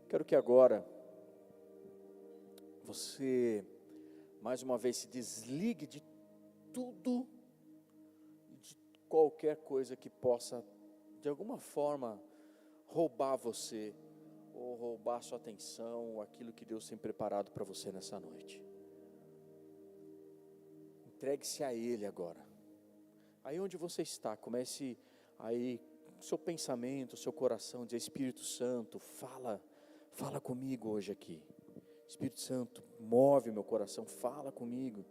Quero que agora você, mais uma vez, se desligue de tudo, de qualquer coisa que possa, de alguma forma, roubar você, ou roubar sua atenção, ou aquilo que Deus tem preparado para você nessa noite. Entregue-se a Ele agora. Aí onde você está, comece aí, seu pensamento, seu coração, dizer: Espírito Santo, fala comigo hoje aqui. Espírito Santo, move meu coração, fala comigo.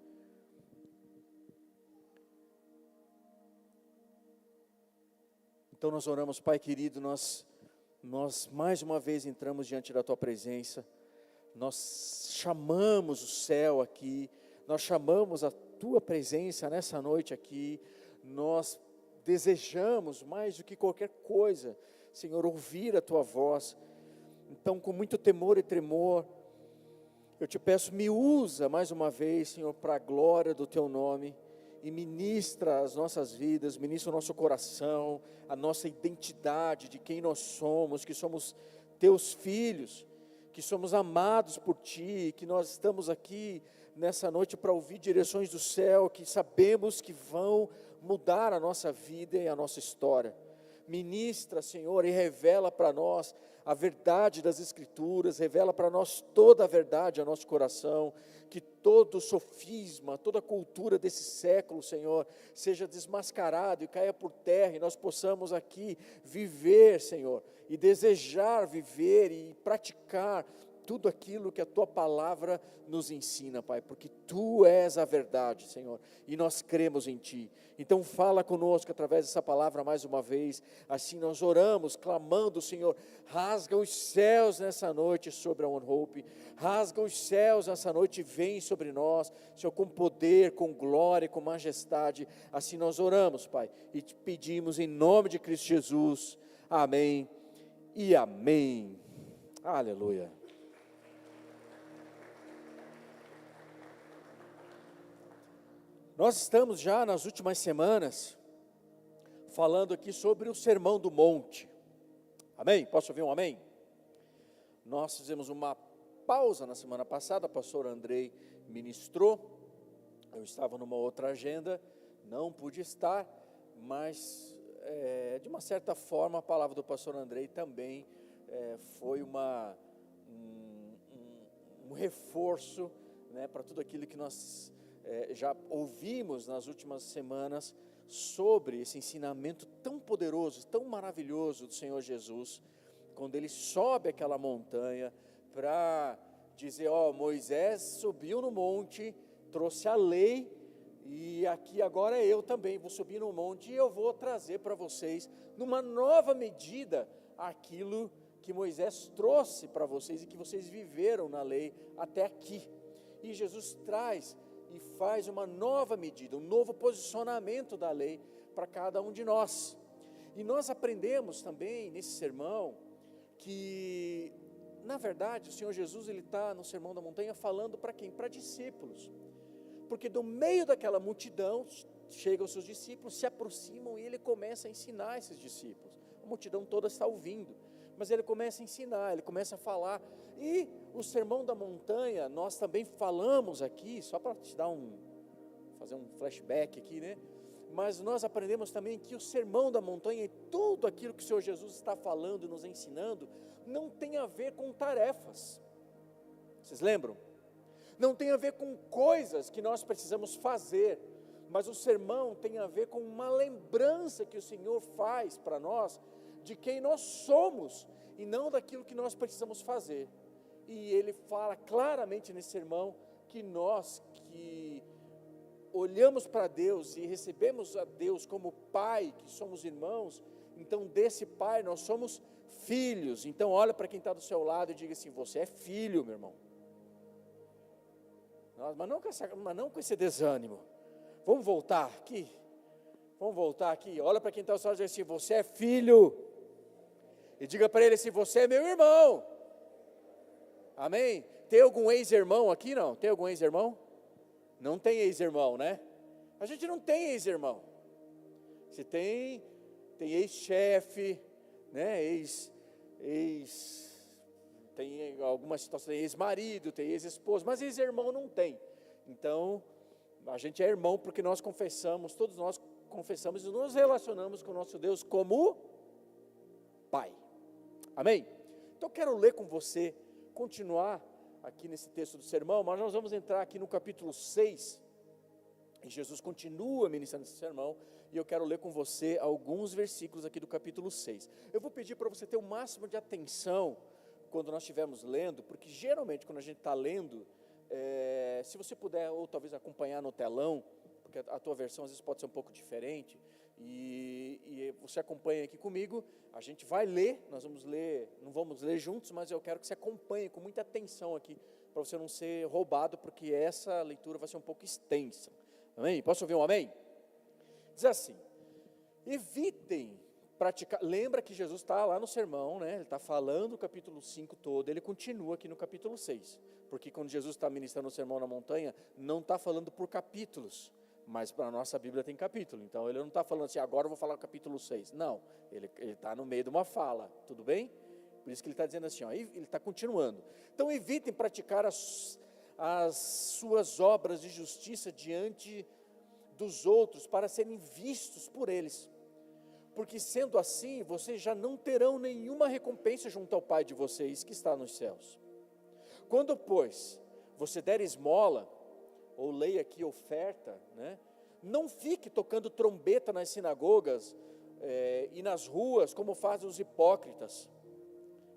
Então nós oramos, Pai querido, nós mais uma vez entramos diante da Tua presença, nós chamamos o céu aqui, nós chamamos a Tua presença nessa noite aqui, nós desejamos mais do que qualquer coisa, Senhor, ouvir a Tua voz. Então, com muito temor e tremor, eu te peço, me usa mais uma vez, Senhor, para a glória do Teu nome, e ministra as nossas vidas, ministra o nosso coração, a nossa identidade de quem nós somos, que somos Teus filhos, que somos amados por Ti, que nós estamos aqui nessa noite para ouvir direções do céu, que sabemos que vão mudar a nossa vida e a nossa história. Ministra, Senhor, e revela para nós a verdade das Escrituras, revela para nós toda a verdade ao nosso coração, que todo sofisma, toda a cultura desse século, Senhor, seja desmascarado e caia por terra, e nós possamos aqui viver, Senhor, e desejar viver e praticar tudo aquilo que a Tua palavra nos ensina, Pai, porque Tu és a verdade, Senhor, e nós cremos em Ti. Então fala conosco através dessa palavra mais uma vez, assim nós oramos, clamando, Senhor, rasga os céus nessa noite sobre a One Hope, rasga os céus nessa noite e vem sobre nós, Senhor, com poder, com glória, com majestade, assim nós oramos, Pai, e te pedimos em nome de Cristo Jesus, amém e amém, aleluia. Nós estamos já nas últimas semanas falando aqui sobre o Sermão do Monte, amém? Posso ouvir um amém? Nós fizemos uma pausa na semana passada, o pastor Andrei ministrou, eu estava numa outra agenda, não pude estar, mas de uma certa forma a palavra do pastor Andrei também foi um reforço, né, para tudo aquilo que nós já ouvimos nas últimas semanas sobre esse ensinamento tão poderoso, tão maravilhoso do Senhor Jesus, quando Ele sobe aquela montanha para dizer, Moisés subiu no monte, trouxe a lei, e aqui agora eu também vou subir no monte e eu vou trazer para vocês, numa nova medida, aquilo que Moisés trouxe para vocês e que vocês viveram na lei até aqui. E Jesus traz e faz uma nova medida, um novo posicionamento da lei para cada um de nós. E nós aprendemos também nesse sermão que, na verdade, o Senhor Jesus, Ele está no Sermão da Montanha falando para quem? Para discípulos. Porque do meio daquela multidão, chegam os seus discípulos, se aproximam e Ele começa a ensinar esses discípulos. A multidão toda está ouvindo, mas Ele começa a ensinar, Ele começa a falar. E o Sermão da Montanha, nós também falamos aqui, só para te dar fazer um flashback aqui, né? Mas nós aprendemos também que o Sermão da Montanha e tudo aquilo que o Senhor Jesus está falando e nos ensinando, não tem a ver com tarefas. Vocês lembram? Não tem a ver com coisas que nós precisamos fazer, mas o sermão tem a ver com uma lembrança que o Senhor faz para nós, de quem nós somos, e não daquilo que nós precisamos fazer. E Ele fala claramente nesse sermão, que nós que olhamos para Deus e recebemos a Deus como Pai, que somos irmãos, então desse Pai nós somos filhos. Então olha para quem está do seu lado e diga assim, você é filho, meu irmão. Mas não com esse desânimo. Vamos voltar aqui, olha para quem está do seu lado e diga assim, você é filho. E diga para ele assim, você é meu irmão. Amém? Tem algum ex-irmão aqui, não? Tem algum ex-irmão? Não tem ex-irmão, né? A gente não tem ex-irmão. Se tem ex-chefe, né? tem algumas situações, tem ex-marido, tem ex-esposo, mas ex-irmão não tem. Então, a gente é irmão porque nós confessamos, todos nós confessamos e nos relacionamos com o nosso Deus como Pai. Amém? Então, eu quero ler com você, continuar aqui nesse texto do sermão, mas nós vamos entrar aqui no capítulo 6, e Jesus continua ministrando esse sermão, e eu quero ler com você alguns versículos aqui do capítulo 6. Eu vou pedir para você ter o máximo de atenção quando nós estivermos lendo, porque geralmente quando a gente está lendo, se você puder ou talvez acompanhar no telão, porque a tua versão às vezes pode ser um pouco diferente, e você acompanha aqui comigo, a gente vai ler, nós vamos ler, não vamos ler juntos, mas eu quero que você acompanhe com muita atenção aqui, para você não ser roubado, porque essa leitura vai ser um pouco extensa. Amém? Posso ouvir um amém? Diz assim: evitem praticar. Lembra que Jesus está lá no sermão, né? Ele está falando o capítulo 5 todo, ele continua aqui no capítulo 6, porque quando Jesus está ministrando o sermão na montanha, não está falando por capítulos, mas para a nossa Bíblia tem capítulo, então ele não está falando assim, agora eu vou falar o capítulo 6, não, ele está no meio de uma fala, tudo bem? Por isso que ele está dizendo assim, ó, ele está continuando. Então evitem praticar as suas obras de justiça diante dos outros, para serem vistos por eles, porque sendo assim, vocês já não terão nenhuma recompensa junto ao Pai de vocês, que está nos céus. Quando, pois, você der esmola, ou leia aqui oferta, né? Não fique tocando trombeta nas sinagogas e nas ruas, como fazem os hipócritas,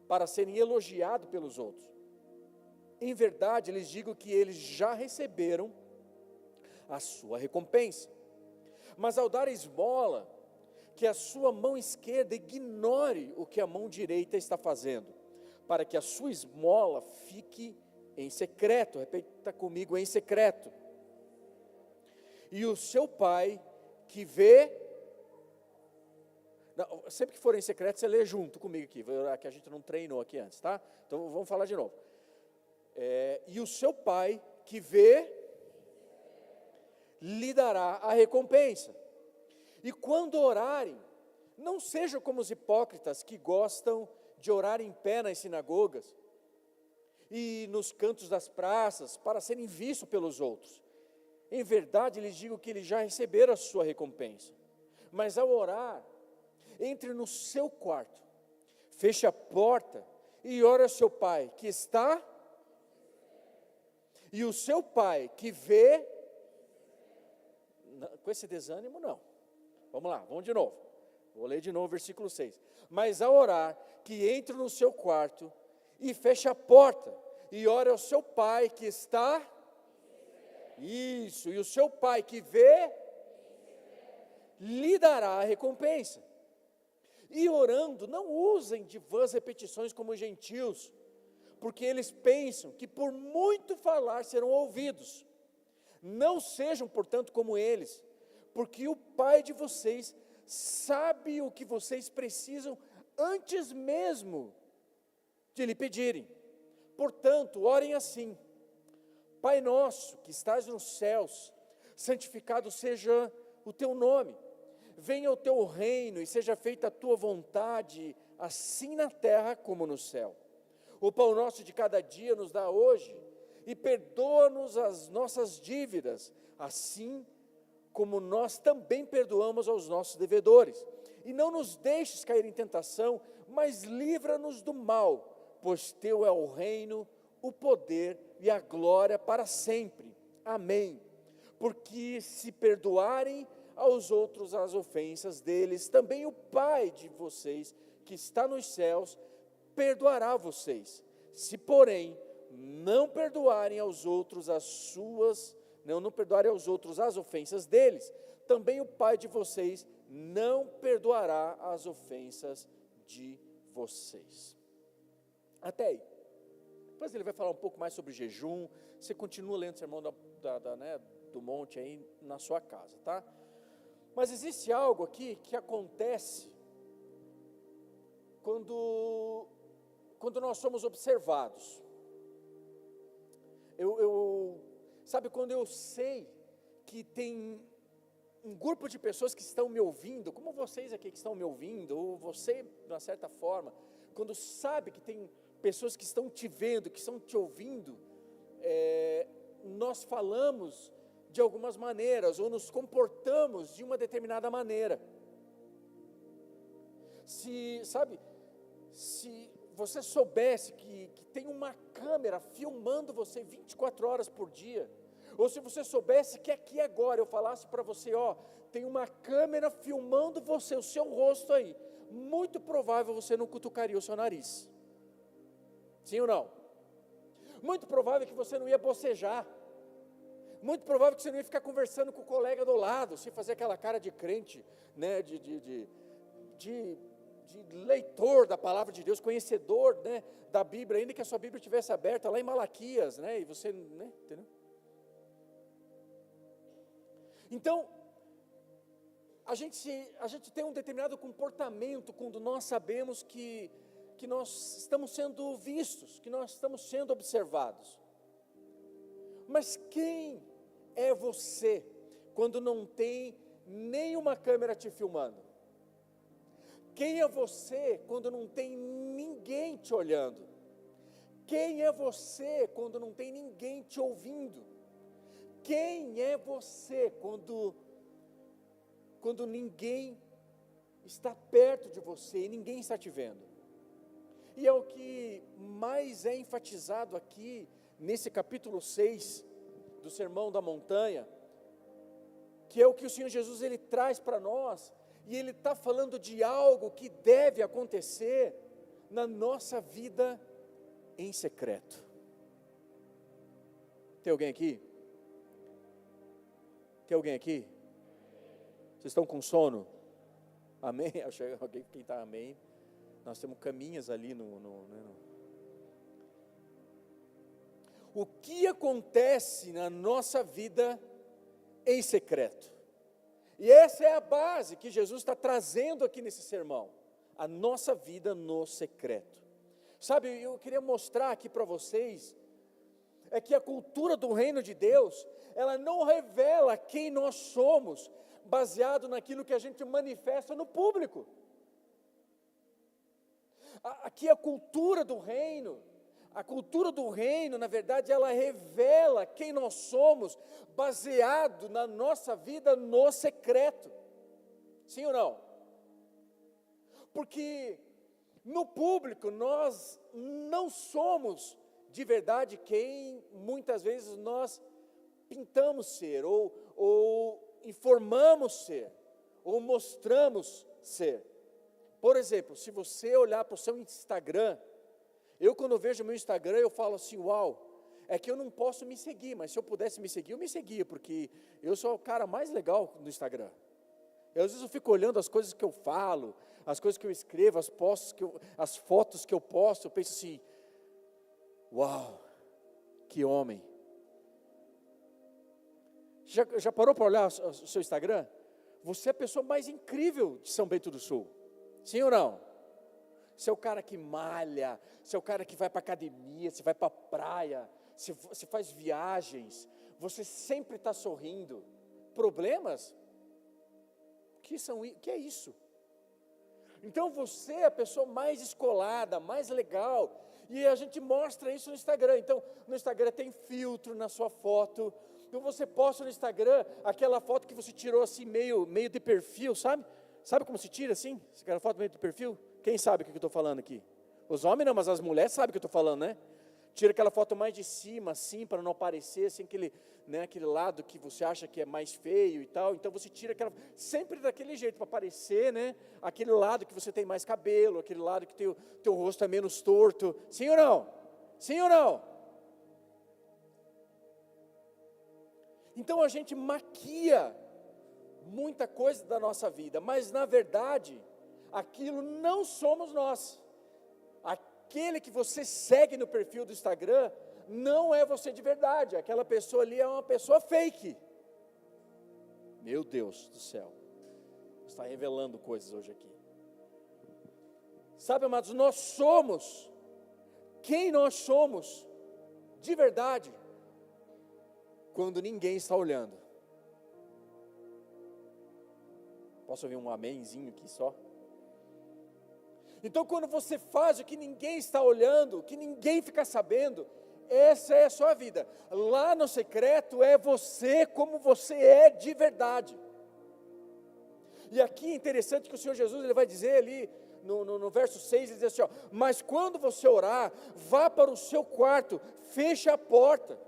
para serem elogiados pelos outros. Em verdade, lhes digo que eles já receberam a sua recompensa. Mas ao dar esmola, que a sua mão esquerda ignore o que a mão direita está fazendo, para que a sua esmola fique em secreto. Repita comigo, em secreto. E o seu Pai que vê... Não, sempre que for em secreto, você lê junto comigo aqui, que a gente não treinou aqui antes, tá? Então vamos falar de novo. E o seu Pai que vê, lhe dará a recompensa. E quando orarem, não sejam como os hipócritas que gostam de orar em pé nas sinagogas e nos cantos das praças, para serem vistos pelos outros. Em verdade, lhes digo que eles já receberam a sua recompensa. Mas ao orar, entre no seu quarto, feche a porta e ore ao seu Pai que está, e o seu Pai que vê, com esse desânimo não. Vamos lá, vamos de novo. Vou ler de novo o versículo 6. Mas ao orar, que entre no seu quarto e feche a porta e ore ao seu Pai que está... Isso, e o seu Pai que vê, lhe dará a recompensa. E orando, não usem de vãs repetições como os gentios, porque eles pensam que por muito falar serão ouvidos. Não sejam, portanto, como eles, porque o Pai de vocês sabe o que vocês precisam antes mesmo de lhe pedirem. Portanto, orem assim: Pai nosso que estás nos céus, santificado seja o teu nome. Venha o teu reino e seja feita a tua vontade, assim na terra como no céu. O pão nosso de cada dia nos dá hoje, e perdoa-nos as nossas dívidas, assim como nós também perdoamos aos nossos devedores. E não nos deixes cair em tentação, mas livra-nos do mal, pois teu é o reino, o poder e a glória para sempre. Amém. Porque se perdoarem aos outros as ofensas deles, também o Pai de vocês, que está nos céus, perdoará vocês. Se, porém, não perdoarem aos outros não perdoarem aos outros as ofensas deles, também o Pai de vocês não perdoará as ofensas de vocês. Até aí. Depois ele vai falar um pouco mais sobre jejum. Você continua lendo o sermão do monte aí na sua casa, tá? Mas existe algo aqui que acontece quando nós somos observados. Sabe, quando eu sei que tem um grupo de pessoas que estão me ouvindo, como vocês aqui que estão me ouvindo, ou você, de uma certa forma, quando sabe que tem pessoas que estão te vendo, que estão te ouvindo, nós falamos de algumas maneiras, ou nos comportamos de uma determinada maneira. Se você soubesse que tem uma câmera filmando você 24 horas por dia, ou se você soubesse que aqui agora eu falasse para você, tem uma câmera filmando você, o seu rosto aí, muito provável você não cutucaria o seu nariz. Sim ou não? Muito provável que você não ia bocejar. Muito provável que você não ia ficar conversando com o colega do lado, sem fazer aquela cara de crente, né, de leitor da palavra de Deus, conhecedor, né, da Bíblia, ainda que a sua Bíblia estivesse aberta lá em Malaquias, né, e você, né, entendeu? Então, a gente tem um determinado comportamento quando nós sabemos que nós estamos sendo vistos, que nós estamos sendo observados. Mas quem é você quando não tem nenhuma câmera te filmando? Quem é você quando não tem ninguém te olhando? Quem é você quando não tem ninguém te ouvindo? Quem é você quando ninguém está perto de você e ninguém está te vendo? E é o que mais é enfatizado aqui nesse capítulo 6 do Sermão da Montanha, que é o que o Senhor Jesus ele traz para nós, e ele está falando de algo que deve acontecer na nossa vida em secreto. Tem alguém aqui? Tem alguém aqui? Vocês estão com sono? Amém? Alguém, quem está amém? Nós temos caminhas ali O que acontece na nossa vida em secreto? E essa é a base que Jesus está trazendo aqui nesse sermão. A nossa vida no secreto. Sabe, eu queria mostrar aqui para vocês, é que a cultura do reino de Deus, ela não revela quem nós somos, baseado naquilo que a gente manifesta no público. Aqui a cultura do reino, na verdade, ela revela quem nós somos, baseado na nossa vida no secreto. Sim ou não? Porque no público nós não somos de verdade quem muitas vezes nós pintamos ser, ou informamos ser, ou mostramos ser. Por exemplo, se você olhar para o seu Instagram, eu quando vejo o meu Instagram, eu falo assim, uau, é que eu não posso me seguir, mas se eu pudesse me seguir, eu me seguia, porque eu sou o cara mais legal no Instagram. Às vezes eu fico olhando as coisas que eu falo, as coisas que eu escrevo, as fotos que eu posto, eu penso assim, uau, que homem. Já parou para olhar o seu Instagram? Você é a pessoa mais incrível de São Bento do Sul. Sim ou não? Você é o cara que malha, você é o cara que vai para academia, você vai para a praia, você faz viagens, você sempre está sorrindo. Problemas? Que é isso? Então você é a pessoa mais descolada, mais legal, e a gente mostra isso no Instagram. Então no Instagram tem filtro na sua foto, então você posta no Instagram aquela foto que você tirou assim meio de perfil, sabe? Sabe como se tira assim? Aquela foto meio de perfil? Quem sabe o que eu estou falando aqui? Os homens não, mas as mulheres sabem o que eu estou falando, né? Tira aquela foto mais de cima, assim, para não aparecer, assim, aquele lado que você acha que é mais feio e tal. Então você tira aquela, sempre daquele jeito, para aparecer, né? Aquele lado que você tem mais cabelo, aquele lado que teu rosto é menos torto. Sim ou não? Sim ou não? Então a gente maquia muita coisa da nossa vida, mas na verdade, aquilo não somos nós. Aquele que você segue no perfil do Instagram, não é você de verdade, aquela pessoa ali é uma pessoa fake. Meu Deus do céu, está revelando coisas hoje aqui. Sabe, amados, nós somos quem nós somos de verdade, quando ninguém está olhando. Posso ouvir um amenzinho aqui só? Então, quando você faz o que ninguém está olhando, o que ninguém fica sabendo, essa é a sua vida. Lá no secreto é você como você é de verdade. E aqui é interessante que o Senhor Jesus ele vai dizer ali no verso 6, ele diz assim, ó, mas quando você orar, vá para o seu quarto, feche a porta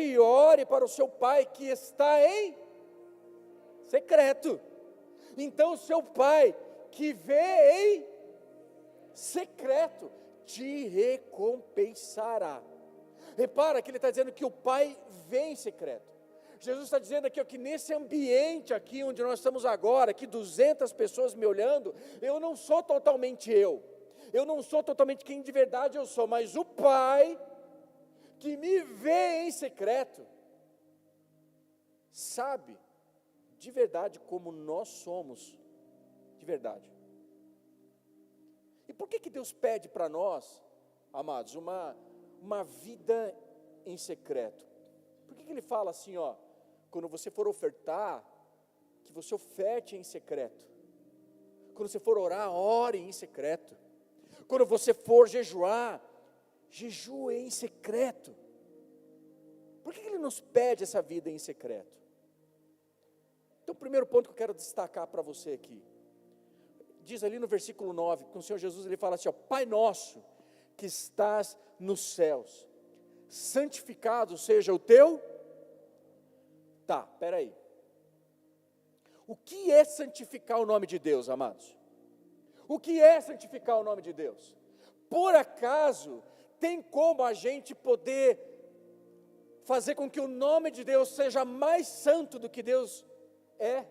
e ore para o seu pai que está em secreto. Então o seu pai que vê em secreto te recompensará. Repara que ele está dizendo que o pai vê em secreto. Jesus está dizendo aqui, ó, que nesse ambiente aqui onde nós estamos agora, aqui 200 pessoas me olhando, eu não sou totalmente eu não sou totalmente quem de verdade eu sou, mas o Pai que me vê em secreto, sabe de verdade como nós somos de verdade. E por que Deus pede para nós, amados, uma vida em secreto? Por que Ele fala assim, ó, quando você for ofertar, que você oferte em secreto. Quando você for orar, ore em secreto. Quando você for jejuar, jejue em secreto. Por que Ele nos pede essa vida em secreto? Então, o primeiro ponto que eu quero destacar para você aqui, diz ali no versículo 9, com o Senhor Jesus, Ele fala assim, ó, Pai nosso, que estás nos céus, santificado seja o teu... Tá, peraí. O que é santificar o nome de Deus, amados? O que é santificar o nome de Deus? Por acaso, tem como a gente poder fazer com que o nome de Deus seja mais santo do que Deus é?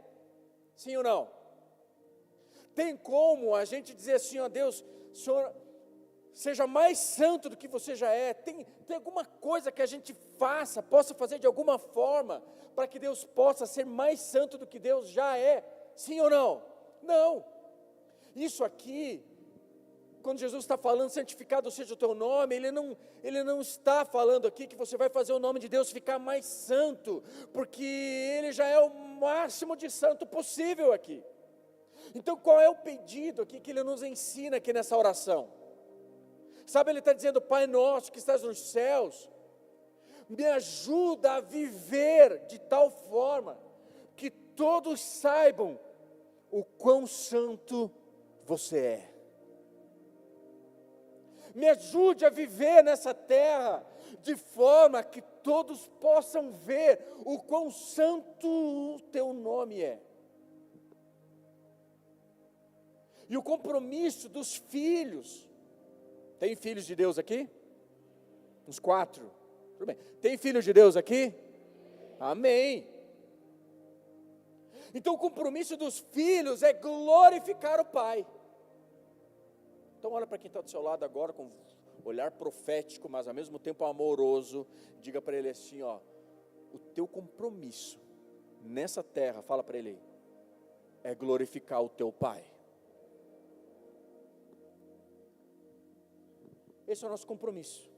Sim ou não? Tem como a gente dizer assim, ó Deus, Senhor, seja mais santo do que você já é? Tem alguma coisa que a gente possa fazer de alguma forma, para que Deus possa ser mais santo do que Deus já é? Sim ou não? Não. Isso aqui, quando Jesus está falando, santificado seja o teu nome, Ele não está falando aqui que você vai fazer o nome de Deus ficar mais santo, porque Ele já é o máximo de santo possível aqui. Então qual é o pedido aqui que Ele nos ensina aqui nessa oração? Sabe, Ele está dizendo, Pai nosso que estás nos céus, me ajuda a viver de tal forma, que todos saibam o quão santo você é. Me ajude a viver nessa terra, de forma que todos possam ver o quão santo o teu nome é. E o compromisso dos filhos, tem filhos de Deus aqui? Uns 4, tudo bem. Tem filhos de Deus aqui? Amém. Então o compromisso dos filhos é glorificar o Pai. Então olha para quem está do seu lado agora com olhar profético, mas ao mesmo tempo amoroso. Diga para ele assim, ó, o teu compromisso nessa terra, fala para ele aí, é glorificar o teu Pai. Esse é o nosso compromisso.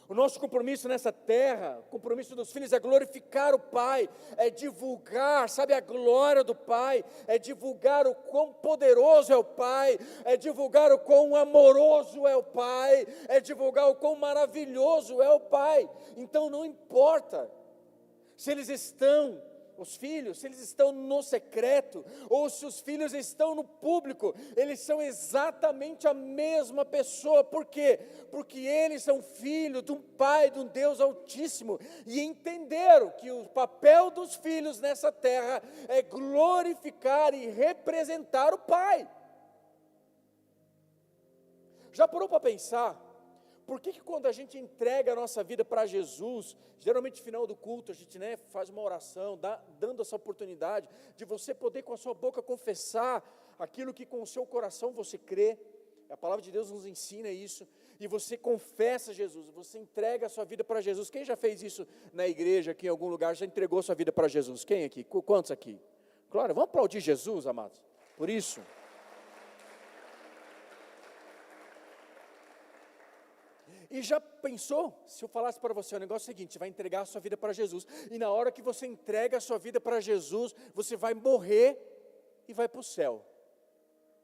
O nosso compromisso nessa terra, o compromisso dos filhos é glorificar o Pai, é divulgar, sabe, a glória do Pai, é divulgar o quão poderoso é o Pai, é divulgar o quão amoroso é o Pai, é divulgar o quão maravilhoso é o Pai. Então não importa se eles estão, os filhos, se eles estão no secreto, ou se os filhos estão no público, eles são exatamente a mesma pessoa. Por quê? Porque eles são filhos de um Pai, de um Deus Altíssimo, e entenderam que o papel dos filhos nessa terra é glorificar e representar o Pai. Já parou para pensar? Por que quando a gente entrega a nossa vida para Jesus, geralmente no final do culto a gente faz uma oração, dando essa oportunidade de você poder com a sua boca confessar aquilo que com o seu coração você crê, a palavra de Deus nos ensina isso, e você confessa Jesus, você entrega a sua vida para Jesus. Quem já fez isso na igreja, aqui em algum lugar, já entregou a sua vida para Jesus? Quem aqui? Quantos aqui? Claro, vamos aplaudir Jesus, amados, por isso. E já pensou, se eu falasse para você o negócio seguinte, você vai entregar a sua vida para Jesus, e na hora que você entrega a sua vida para Jesus, você vai morrer e vai para o céu.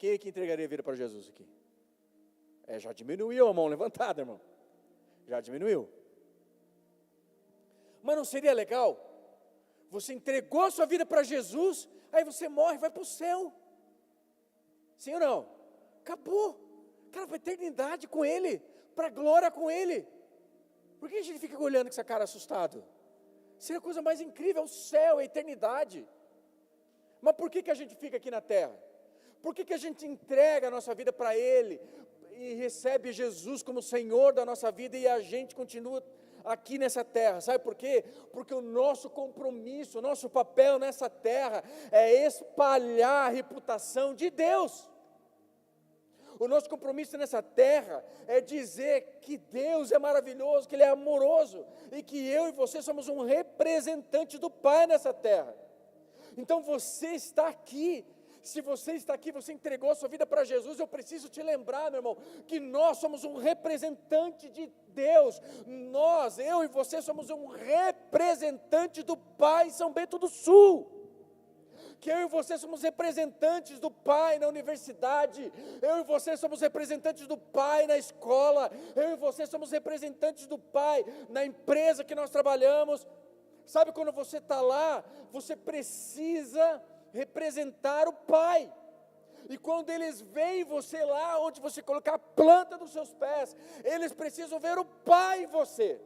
Quem é que entregaria a vida para Jesus aqui? Já diminuiu a mão levantada, irmão. Já diminuiu. Mas não seria legal? Você entregou a sua vida para Jesus, aí você morre e vai para o céu. Sim ou não? Acabou. Cara, para a eternidade com Ele, para a glória com Ele. Por que a gente fica olhando com essa cara assustado? Seria a coisa mais incrível, é o céu, é a eternidade. Mas por que a gente fica aqui na terra? Por que a gente entrega a nossa vida para Ele e recebe Jesus como Senhor da nossa vida e a gente continua aqui nessa terra? Sabe por quê? Porque o nosso compromisso, o nosso papel nessa terra é espalhar a reputação de Deus. O nosso compromisso nessa terra é dizer que Deus é maravilhoso, que Ele é amoroso e que eu e você somos um representante do Pai nessa terra. Então você está aqui. Se você está aqui, você entregou a sua vida para Jesus, eu preciso te lembrar, meu irmão, que nós somos um representante de Deus. Nós, eu e você, somos um representante do Pai em São Bento do Sul. Que eu e você somos representantes do Pai na universidade, eu e você somos representantes do Pai na escola, eu e você somos representantes do Pai na empresa que nós trabalhamos. Sabe, quando você está lá, você precisa representar o Pai. E quando eles veem você lá, onde você colocar a planta dos seus pés, eles precisam ver o Pai em você,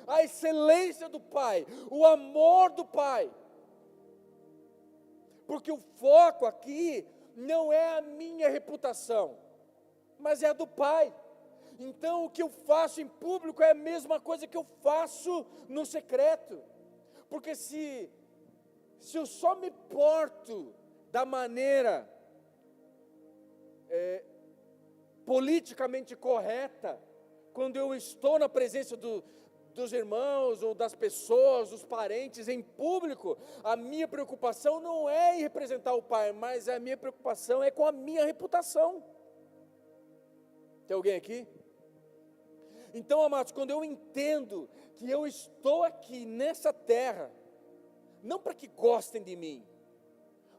a excelência do Pai, o amor do Pai. Porque o foco aqui não é a minha reputação, mas é a do Pai. Então o que eu faço em público é a mesma coisa que eu faço no secreto. Porque se eu só me porto da maneira politicamente correta, quando eu estou na presença dos irmãos ou das pessoas, dos parentes em público, a minha preocupação não é em representar o Pai, mas a minha preocupação é com a minha reputação. Tem alguém aqui? Então, amados, quando eu entendo que eu estou aqui nessa terra, não para que gostem de mim,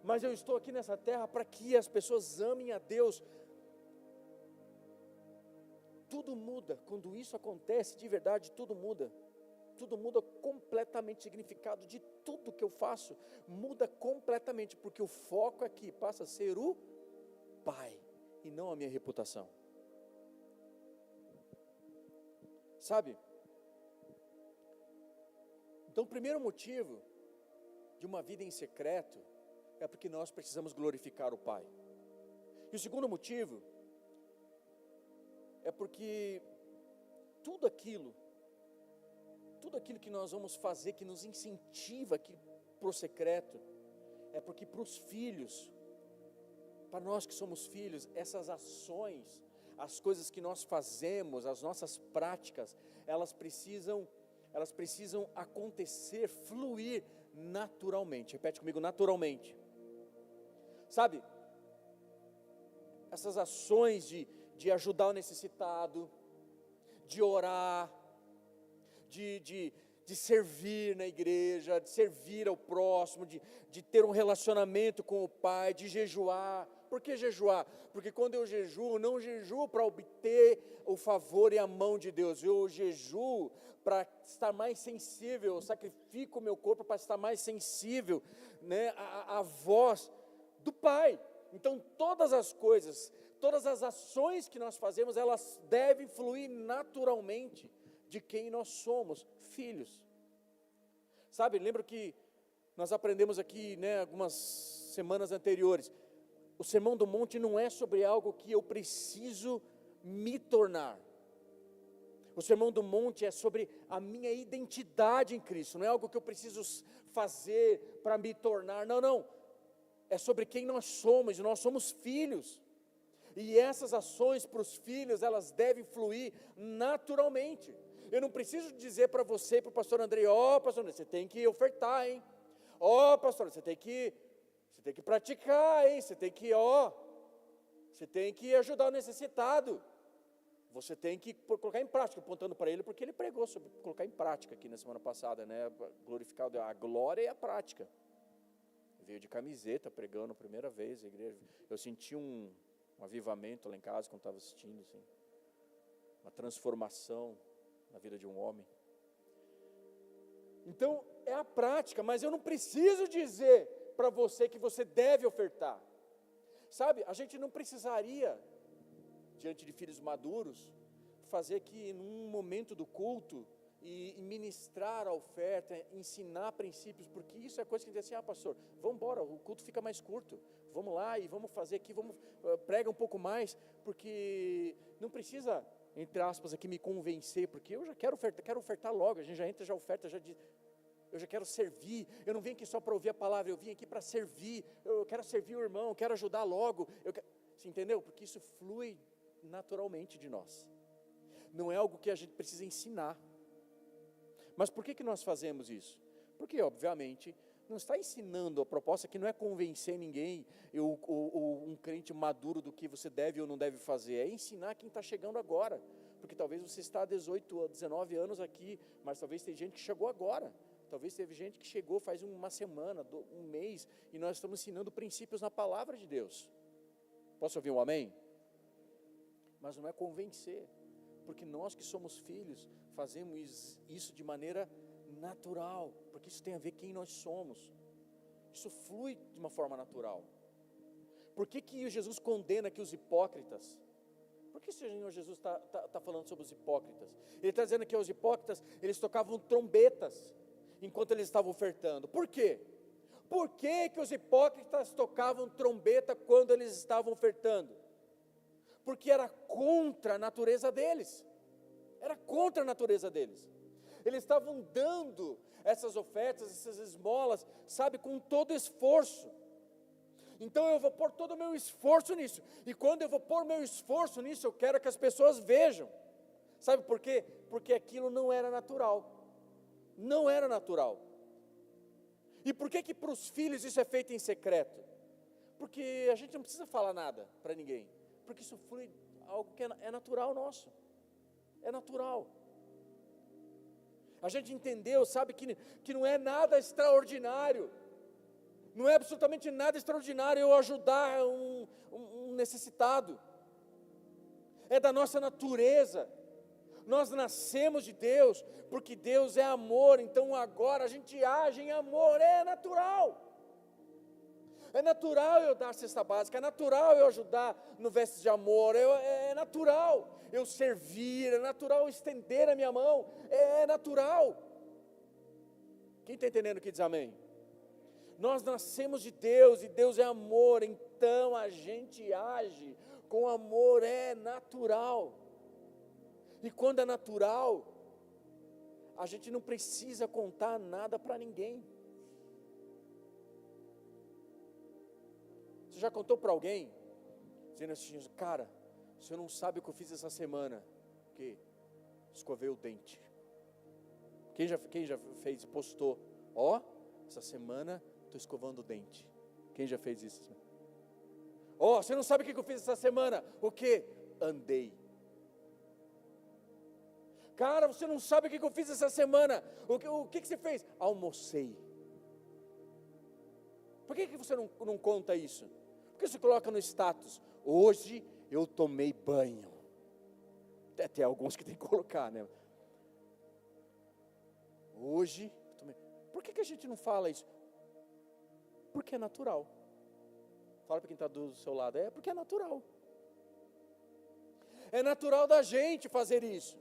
mas eu estou aqui nessa terra para que as pessoas amem a Deus. Tudo muda, quando isso acontece de verdade, tudo muda completamente, o significado de tudo que eu faço, muda completamente, porque o foco aqui passa a ser o Pai, e não a minha reputação. Sabe? Então o primeiro motivo de uma vida em secreto, é porque nós precisamos glorificar o Pai. E o segundo motivo, é porque tudo aquilo que nós vamos fazer, que nos incentiva aqui para o secreto, é porque para os filhos, para nós que somos filhos, essas ações, as coisas que nós fazemos, as nossas práticas, elas precisam acontecer, fluir naturalmente. Repete comigo, naturalmente. Sabe, essas ações de ajudar o necessitado, de orar, de servir na igreja, de servir ao próximo, de ter um relacionamento com o Pai, de jejuar. Por que jejuar? Porque quando eu jejuo, não jejuo para obter o favor e a mão de Deus, eu jejuo para estar mais sensível, eu sacrifico o meu corpo para estar mais sensível, né, à voz do Pai. Então todas as coisas, todas as ações que nós fazemos, elas devem fluir naturalmente de quem nós somos, filhos. Sabe, lembro que nós aprendemos aqui, né, algumas semanas anteriores, o Sermão do Monte não é sobre algo que eu preciso me tornar. O Sermão do Monte é sobre a minha identidade em Cristo, não é algo que eu preciso fazer para me tornar, não. É sobre quem nós somos filhos. E essas ações para os filhos, elas devem fluir naturalmente. Eu não preciso dizer para você, para o pastor André, pastor André, você tem que ofertar, hein? Pastor, você tem que praticar, hein? Você tem que ajudar o necessitado. Você tem que colocar em prática, apontando para ele, porque ele pregou sobre colocar em prática aqui na semana passada, né? Glorificar a glória e a prática. Veio de camiseta, pregando a primeira vez a igreja. Eu senti um avivamento lá em casa quando estava assistindo, assim. Uma transformação na vida de um homem. Então, é a prática, mas eu não preciso dizer para você que você deve ofertar. Sabe, a gente não precisaria, diante de filhos maduros, fazer que num momento do culto, e ministrar a oferta, ensinar princípios, porque isso é coisa que diz assim, pastor, vamos embora, o culto fica mais curto, vamos lá e vamos fazer aqui, prega um pouco mais, porque não precisa, entre aspas, aqui me convencer, porque eu já quero ofertar logo, a gente já entra, já oferta, eu já quero servir, eu não vim aqui só para ouvir a palavra, eu vim aqui para servir, eu quero servir o irmão, eu quero ajudar logo, você entendeu? Porque isso flui naturalmente de nós, não é algo que a gente precisa ensinar. Mas por que nós fazemos isso? Porque, obviamente, não está ensinando a proposta que não é convencer ninguém, ou um crente maduro do que você deve ou não deve fazer, é ensinar quem está chegando agora, porque talvez você está há 18 ou 19 anos aqui, mas talvez tem gente que chegou agora, talvez teve gente que chegou faz uma semana, um mês, e nós estamos ensinando princípios na palavra de Deus. Posso ouvir um amém? Mas não é convencer, porque nós que somos filhos, fazemos isso de maneira natural, porque isso tem a ver com quem nós somos, isso flui de uma forma natural. Por que Jesus condena aqui os hipócritas? Por que o Senhor Jesus está falando sobre os hipócritas? Ele está dizendo que os hipócritas, eles tocavam trombetas, enquanto eles estavam ofertando. Por quê? Por que os hipócritas tocavam trombeta quando eles estavam ofertando? Porque era contra a natureza deles. Era contra a natureza deles. Eles estavam dando essas ofertas, essas esmolas, sabe, com todo esforço. Então eu vou pôr todo o meu esforço nisso. E quando eu vou pôr meu esforço nisso, eu quero que as pessoas vejam. Sabe por quê? Porque aquilo não era natural. Não era natural. E por que para os filhos isso é feito em secreto? Porque a gente não precisa falar nada para ninguém. Porque isso flui algo que é natural nosso. É natural. A gente entendeu, sabe, que não é nada extraordinário. Não é absolutamente nada extraordinário eu ajudar um necessitado. É da nossa natureza. Nós nascemos de Deus, porque Deus é amor, então agora a gente age em amor, é natural. É natural eu dar cesta básica, é natural eu ajudar no vestes de amor, é natural eu servir, é natural eu estender a minha mão, é natural. Quem está entendendo o que diz amém? Nós nascemos de Deus e Deus é amor, então a gente age com amor, é natural. E quando é natural, a gente não precisa contar nada para ninguém. Você já contou para alguém, dizendo assim, cara, você não sabe o que eu fiz essa semana? Que escovei o dente. Quem já fez, postou, essa semana estou escovando o dente. Quem já fez isso? Você não sabe o que eu fiz essa semana? O que? Andei. Cara, você não sabe o que eu fiz essa semana? O que você fez? Almocei. Por que você não conta isso? Por que você coloca no status? Hoje eu tomei banho. Tem alguns que tem que colocar, né? Hoje eu tomei. Por que a gente não fala isso? Porque é natural. Fala para quem está do seu lado. É porque é natural. É natural da gente fazer isso.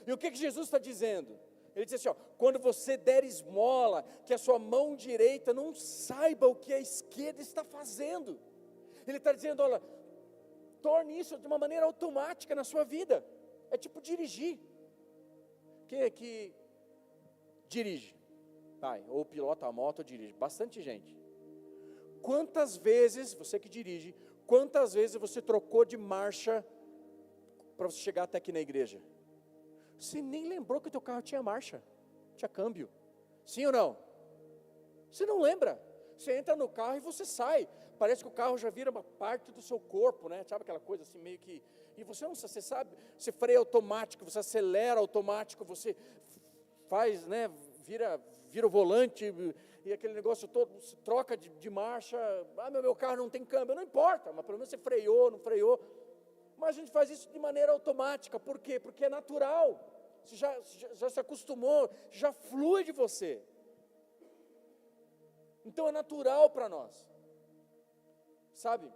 E o que Jesus está dizendo? Ele diz assim, quando você der esmola, que a sua mão direita não saiba o que a esquerda está fazendo. Ele está dizendo, olha, torne isso de uma maneira automática na sua vida. É tipo dirigir. Quem é que dirige? Ou pilota a moto ou dirige? Bastante gente. Quantas vezes, você que dirige, quantas vezes você trocou de marcha para você chegar até aqui na igreja? Você nem lembrou que o teu carro tinha marcha, tinha câmbio. Sim ou não? Você não lembra. Você entra no carro e você sai. Parece que o carro já vira uma parte do seu corpo, né? Sabe aquela coisa assim meio que... E você não você sabe, você freia automático, você acelera automático, você faz, né? Vira o volante, e aquele negócio todo, se troca de marcha, meu carro não tem câmbio, não importa, mas pelo menos você freou, não freou. Mas a gente faz isso de maneira automática, por quê? Porque é natural, você já se acostumou, já flui de você. Então é natural para nós, sabe?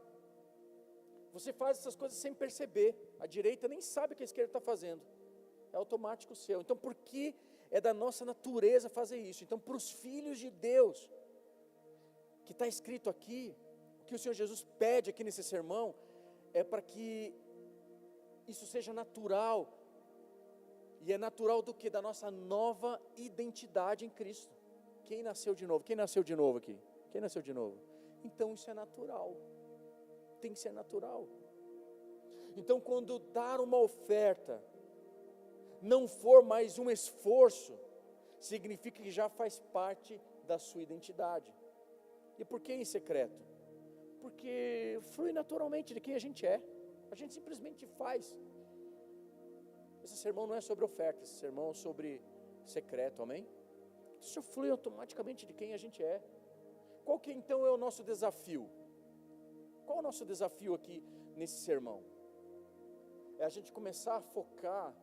Você faz essas coisas sem perceber, a direita nem sabe o que a esquerda está fazendo, é automático seu. Então por que é da nossa natureza fazer isso? Então para os filhos de Deus, que está escrito aqui, o que o Senhor Jesus pede aqui nesse sermão, é para que isso seja natural, e é natural do que? Da nossa nova identidade em Cristo. Quem nasceu de novo? Quem nasceu de novo aqui? Quem nasceu de novo? Então isso é natural, tem que ser natural. Então quando dar uma oferta não for mais um esforço, significa que já faz parte da sua identidade. E por que em secreto? Porque flui naturalmente de quem a gente é, a gente simplesmente faz. Esse sermão não é sobre oferta, esse sermão é sobre secreto, amém? Isso flui automaticamente de quem a gente é. Qual que então é o nosso desafio? Qual é o nosso desafio aqui nesse sermão? É a gente começar a focar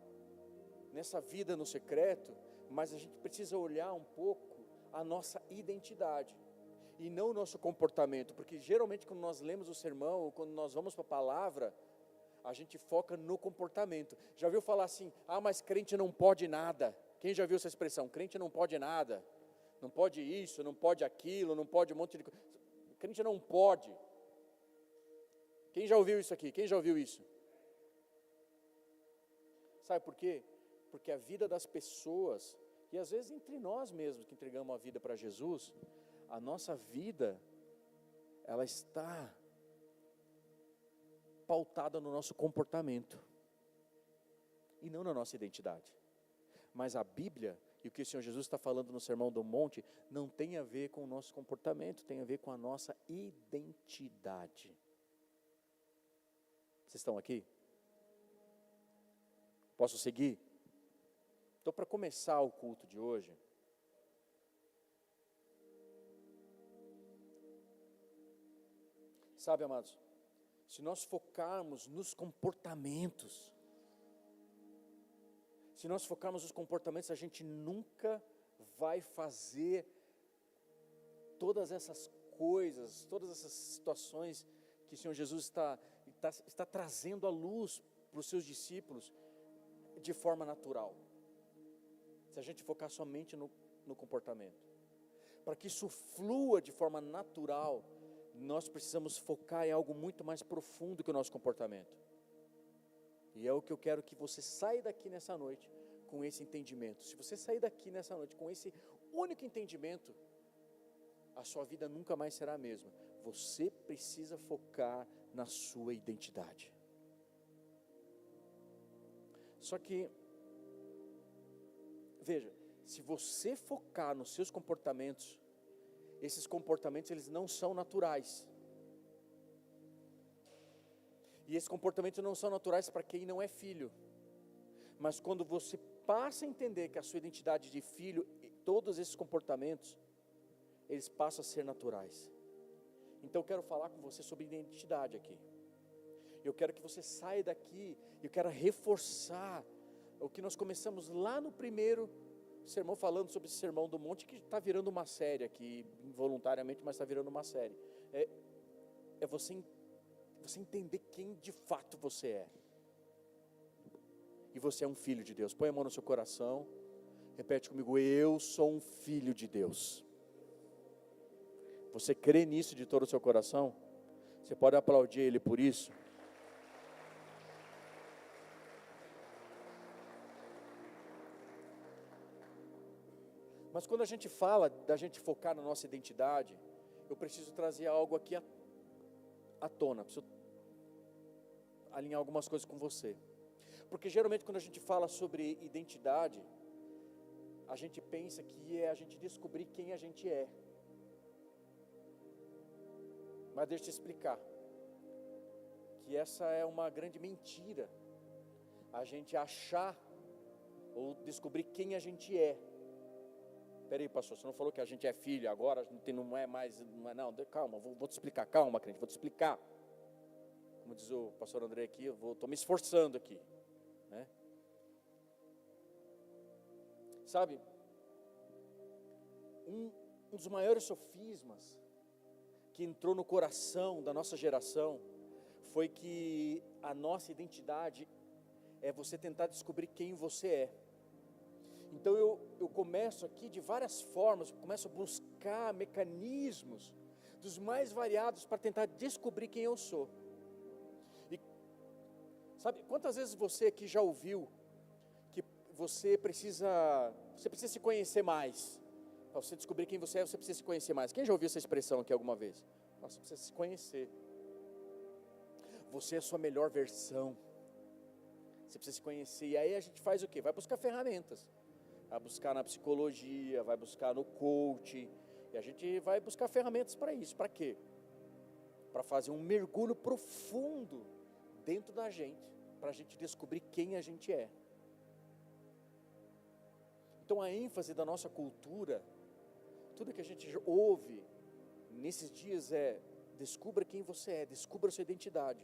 nessa vida no secreto, mas a gente precisa olhar um pouco a nossa identidade e não o nosso comportamento, porque geralmente quando nós lemos o sermão, quando nós vamos para a palavra, a gente foca no comportamento. Já ouviu falar assim, mas crente não pode nada? Quem já viu essa expressão? Crente não pode nada, não pode isso, não pode aquilo, não pode um monte de coisa. Crente não pode. Quem já ouviu isso aqui? Quem já ouviu isso? Sabe por quê? Porque a vida das pessoas, e às vezes entre nós mesmos que entregamos a vida para Jesus, a nossa vida, ela está pautada no nosso comportamento e não na nossa identidade. Mas a Bíblia e o que o Senhor Jesus está falando no Sermão do Monte não tem a ver com o nosso comportamento, tem a ver com a nossa identidade. Vocês estão aqui? Posso seguir? Então, para começar o culto de hoje, sabe, amados, se nós focarmos nos comportamentos, a gente nunca vai fazer todas essas coisas, todas essas situações que o Senhor Jesus está trazendo à luz para os seus discípulos de forma natural. Se a gente focar somente no comportamento, para que isso flua de forma natural, nós precisamos focar em algo muito mais profundo que o nosso comportamento. E é o que eu quero que você saia daqui nessa noite com esse entendimento. Se você sair daqui nessa noite com esse único entendimento, a sua vida nunca mais será a mesma. Você precisa focar na sua identidade. Só que, veja, se você focar nos seus comportamentos, esses comportamentos eles não são naturais. E esses comportamentos não são naturais para quem não é filho. Mas quando você passa a entender que a sua identidade de filho, todos esses comportamentos, eles passam a ser naturais. Então eu quero falar com você sobre identidade aqui. Eu quero que você saia daqui, eu quero reforçar o que nós começamos lá no primeiro sermão, falando sobre esse Sermão do Monte, que está virando uma série aqui, involuntariamente, mas está virando uma série. É você entender quem de fato você é. E você é um filho de Deus. Põe a mão no seu coração, repete comigo: eu sou um filho de Deus. Você crê nisso de todo o seu coração? Você pode aplaudir Ele por isso? Mas quando a gente fala da gente focar na nossa identidade, eu preciso trazer algo aqui à tona, preciso alinhar algumas coisas com você. Porque geralmente quando a gente fala sobre identidade, a gente pensa que é a gente descobrir quem a gente é. Mas deixa eu te explicar, que essa é uma grande mentira, a gente achar ou descobrir quem a gente é. Peraí, pastor, você não falou que a gente é filho agora, a gente não é mais, não, calma, vou te explicar, calma, crente, vou te explicar. Como diz o pastor André aqui, estou me esforçando aqui, né? Sabe, um dos maiores sofismas que entrou no coração da nossa geração foi que a nossa identidade é você tentar descobrir quem você é. Então eu começo aqui de várias formas, começo a buscar mecanismos dos mais variados para tentar descobrir quem eu sou. E sabe, quantas vezes você aqui já ouviu que você precisa se conhecer mais? Para você descobrir quem você é, você precisa se conhecer mais. Quem já ouviu essa expressão aqui alguma vez? Você precisa se conhecer. Você é a sua melhor versão. Você precisa se conhecer. E aí a gente faz o quê? Vai buscar ferramentas. Vai buscar na psicologia, vai buscar no coaching. E a gente vai buscar ferramentas para isso. Para quê? Para fazer um mergulho profundo dentro da gente. Para a gente descobrir quem a gente é. Então a ênfase da nossa cultura, tudo que a gente ouve nesses dias é: descubra quem você é, descubra a sua identidade.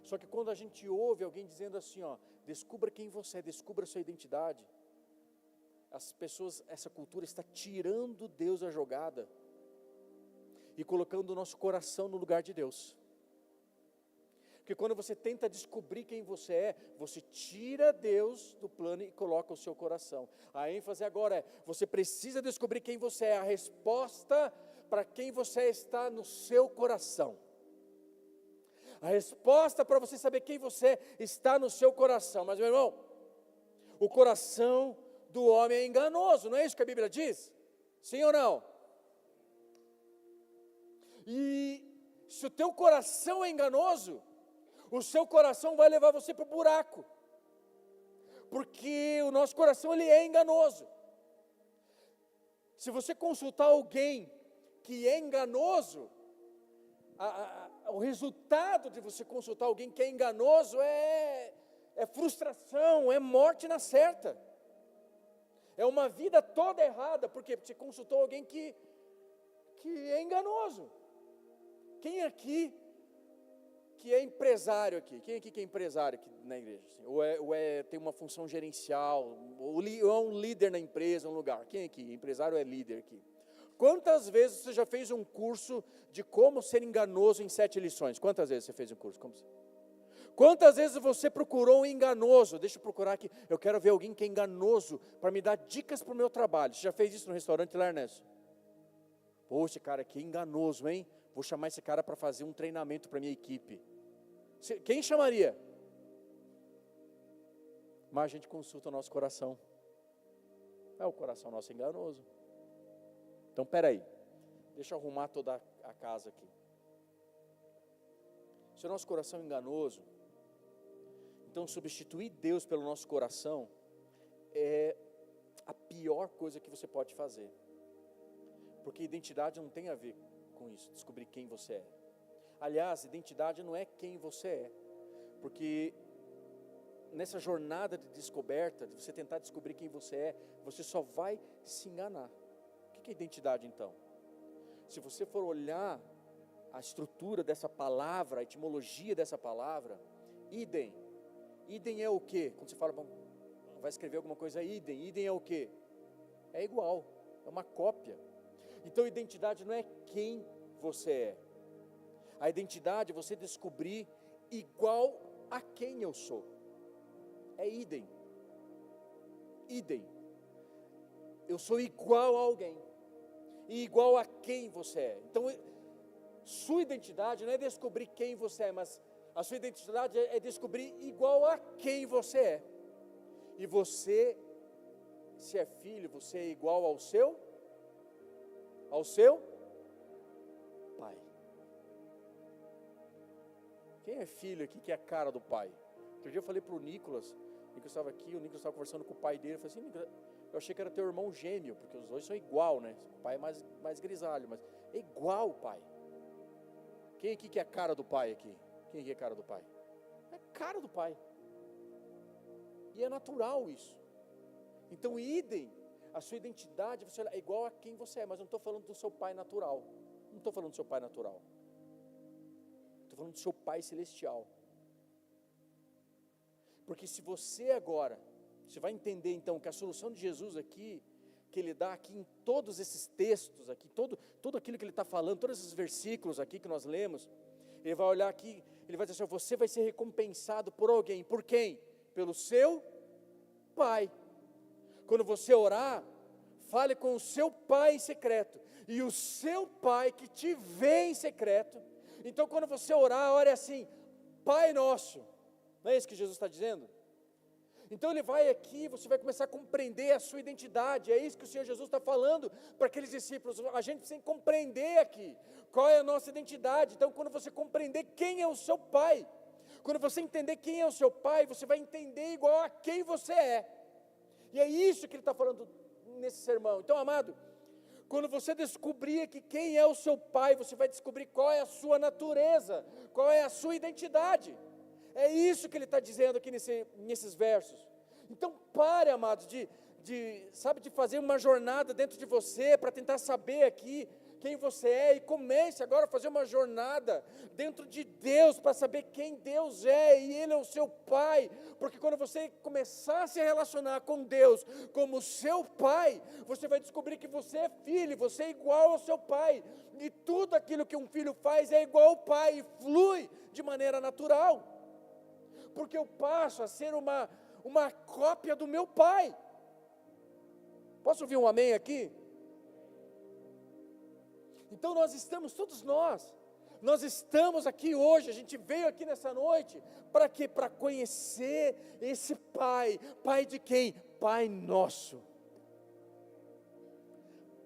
Só que quando a gente ouve alguém dizendo assim, descubra quem você é, descubra a sua identidade, as pessoas, essa cultura está tirando Deus da jogada e colocando o nosso coração no lugar de Deus. Porque quando você tenta descobrir quem você é, você tira Deus do plano e coloca o seu coração. A ênfase agora é: você precisa descobrir quem você é. A resposta para quem você está no seu coração. A resposta para você saber quem você é está no seu coração. Mas, meu irmão, o coração do homem é enganoso, não é isso que a Bíblia diz? Sim ou não? E se o teu coração é enganoso, o seu coração vai levar você para o buraco. Porque o nosso coração, ele é enganoso. Se você consultar alguém que é enganoso, o resultado de você consultar alguém que é enganoso é frustração, é morte na certa. É uma vida toda errada. Por quê? Porque você consultou alguém que é enganoso. Quem aqui que é empresário aqui? Quem aqui que é empresário aqui na igreja? Assim? Ou tem uma função gerencial, ou é um líder na empresa, um lugar? Quem aqui? Empresário é líder aqui? Quantas vezes você já fez um curso de como ser enganoso em 7 lições? Quantas vezes você fez um curso? Quantas vezes você procurou um enganoso? Deixa eu procurar aqui, eu quero ver alguém que é enganoso para me dar dicas para o meu trabalho. Você já fez isso no restaurante lá, Ernesto? Poxa, cara, que enganoso, hein? Vou chamar esse cara para fazer um treinamento para minha equipe. Quem chamaria? Mas a gente consulta o nosso coração. O coração nosso é enganoso. Então, peraí, deixa eu arrumar toda a casa aqui. Se o nosso coração é enganoso, então substituir Deus pelo nosso coração é a pior coisa que você pode fazer. Porque identidade não tem a ver com isso, descobrir quem você é. Aliás, identidade não é quem você é. Porque nessa jornada de descoberta, de você tentar descobrir quem você é, você só vai se enganar. O que é identidade então? Se você for olhar a estrutura dessa palavra, a etimologia dessa palavra, idem. Idem é o quê? Quando você fala, vai escrever alguma coisa, idem é o quê? É igual, é uma cópia. Então identidade não é quem você é. A identidade é você descobrir igual a quem eu sou. É idem. Idem. Eu sou igual a alguém. E igual a quem você é. Então, sua identidade não é descobrir quem você é, mas a sua identidade é descobrir igual a quem você é. E você, se é filho, você é igual ao seu pai. Quem é filho aqui que é a cara do pai? Outro dia eu falei para o Nicolas estava aqui, o Nicolas estava conversando com o pai dele, eu falei assim, Nicolas, eu achei que era teu irmão gêmeo, porque os dois são igual, né? O pai é mais grisalho, mas é igual o pai. Quem aqui que é a cara do pai aqui? Quem aqui é a cara do pai? É a cara do pai. E é natural isso. Então, idem, a sua identidade, você olha, é igual a quem você é, mas eu não estou falando do seu pai natural. Não estou falando do seu pai natural. Estou falando do seu pai celestial. Porque se você agora, você vai entender então que a solução de Jesus aqui, que ele dá aqui em todos esses textos aqui, tudo aquilo que ele está falando, todos esses versículos aqui que nós lemos, ele vai olhar aqui, ele vai dizer assim, você vai ser recompensado por alguém, por quem? Pelo seu pai. Quando você orar, fale com o seu pai em secreto, e o seu pai que te vê em secreto. Então quando você orar, ore assim, Pai nosso, não é isso que Jesus está dizendo? Então ele vai aqui, você vai começar a compreender a sua identidade, é isso que o Senhor Jesus está falando para aqueles discípulos, a gente precisa compreender aqui, qual é a nossa identidade. Então quando você compreender quem é o seu pai, quando você entender quem é o seu pai, você vai entender igual a quem você é, e é isso que ele está falando nesse sermão. Então amado, quando você descobrir que quem é o seu pai, você vai descobrir qual é a sua natureza, qual é a sua identidade. É isso que ele está dizendo aqui nesses versos. Então pare, amados, de fazer uma jornada dentro de você, para tentar saber aqui quem você é, e comece agora a fazer uma jornada dentro de Deus, para saber quem Deus é, e Ele é o seu Pai, porque quando você começar a se relacionar com Deus como seu Pai, você vai descobrir que você é filho, você é igual ao seu Pai, e tudo aquilo que um filho faz é igual ao Pai, e flui de maneira natural, porque eu passo a ser uma cópia do meu Pai. Posso ouvir um amém aqui? Então nós estamos, todos nós estamos aqui hoje, a gente veio aqui nessa noite, para quê? Para conhecer esse Pai. Pai de quem? Pai nosso.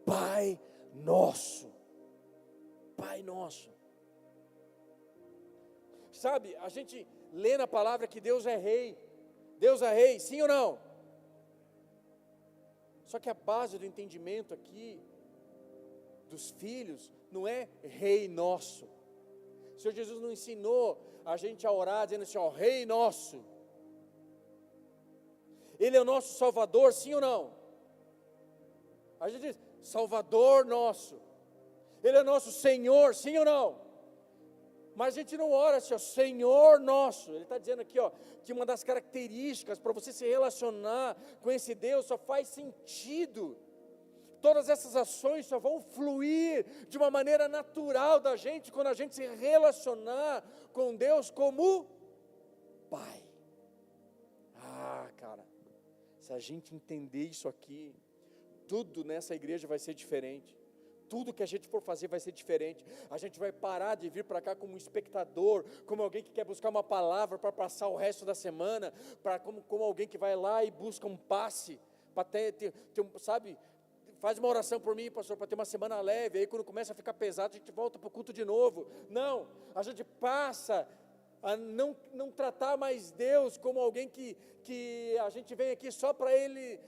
Pai nosso. Pai nosso. Sabe, a gente lê na palavra que Deus é rei. Deus é rei, sim ou não? Só que a base do entendimento aqui dos filhos não é rei nosso. O Senhor Jesus não ensinou a gente a orar dizendo assim, ó, rei nosso. Ele é o nosso salvador, sim ou não? A gente diz, salvador nosso. Ele é nosso Senhor, sim ou não? Mas a gente não ora assim, ó, Senhor nosso. Ele está dizendo aqui, ó, que uma das características para você se relacionar com esse Deus só faz sentido. Todas essas ações só vão fluir de uma maneira natural da gente quando a gente se relacionar com Deus como Pai. Ah, cara, se a gente entender isso aqui, tudo nessa igreja vai ser diferente. Tudo que a gente for fazer vai ser diferente. A gente vai parar de vir para cá como um espectador, como alguém que quer buscar uma palavra para passar o resto da semana, como alguém que vai lá e busca um passe, para sabe, faz uma oração por mim, pastor, para ter uma semana leve. Aí quando começa a ficar pesado, a gente volta para o culto de novo. Não, a gente passa a não tratar mais Deus como alguém que a gente vem aqui só para Ele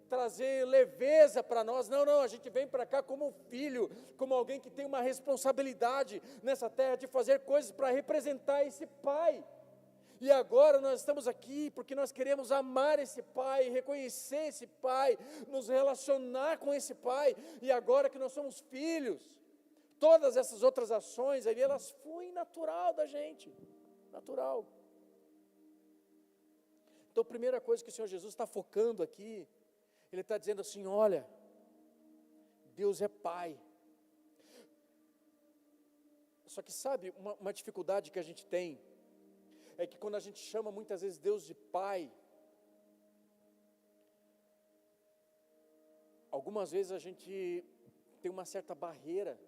trazer leveza para nós. Não, a gente vem para cá como um filho, como alguém que tem uma responsabilidade nessa terra de fazer coisas para representar esse Pai. E agora nós estamos aqui porque nós queremos amar esse Pai, reconhecer esse Pai, nos relacionar com esse Pai. E agora que nós somos filhos, todas essas outras ações ali, elas fluem natural da gente, natural. Então a primeira coisa que o Senhor Jesus está focando aqui, Ele está dizendo assim, olha, Deus é Pai. Só que sabe, uma dificuldade que a gente tem, é que quando a gente chama muitas vezes Deus de Pai, algumas vezes a gente tem uma certa barreira,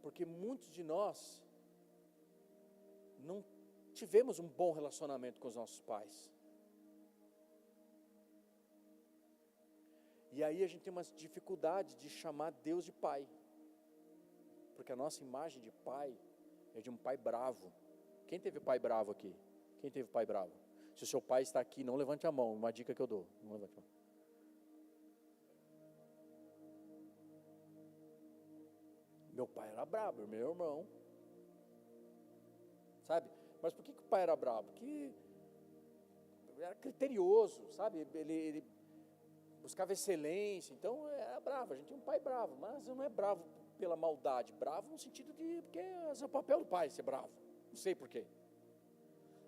porque muitos de nós não tivemos um bom relacionamento com os nossos pais. E aí a gente tem uma dificuldade de chamar Deus de Pai, porque a nossa imagem de pai é de um pai bravo. Quem teve pai bravo aqui? Quem teve pai bravo? Se o seu pai está aqui, não levante a mão, uma dica que eu dou, não levante a mão. Meu pai era bravo, meu irmão, sabe? Mas por que o pai era bravo? Porque ele era criterioso, sabe? buscava excelência, então era bravo, a gente tinha um pai bravo, mas não é bravo pela maldade, bravo no sentido de, porque é o papel do pai ser bravo, não sei porquê.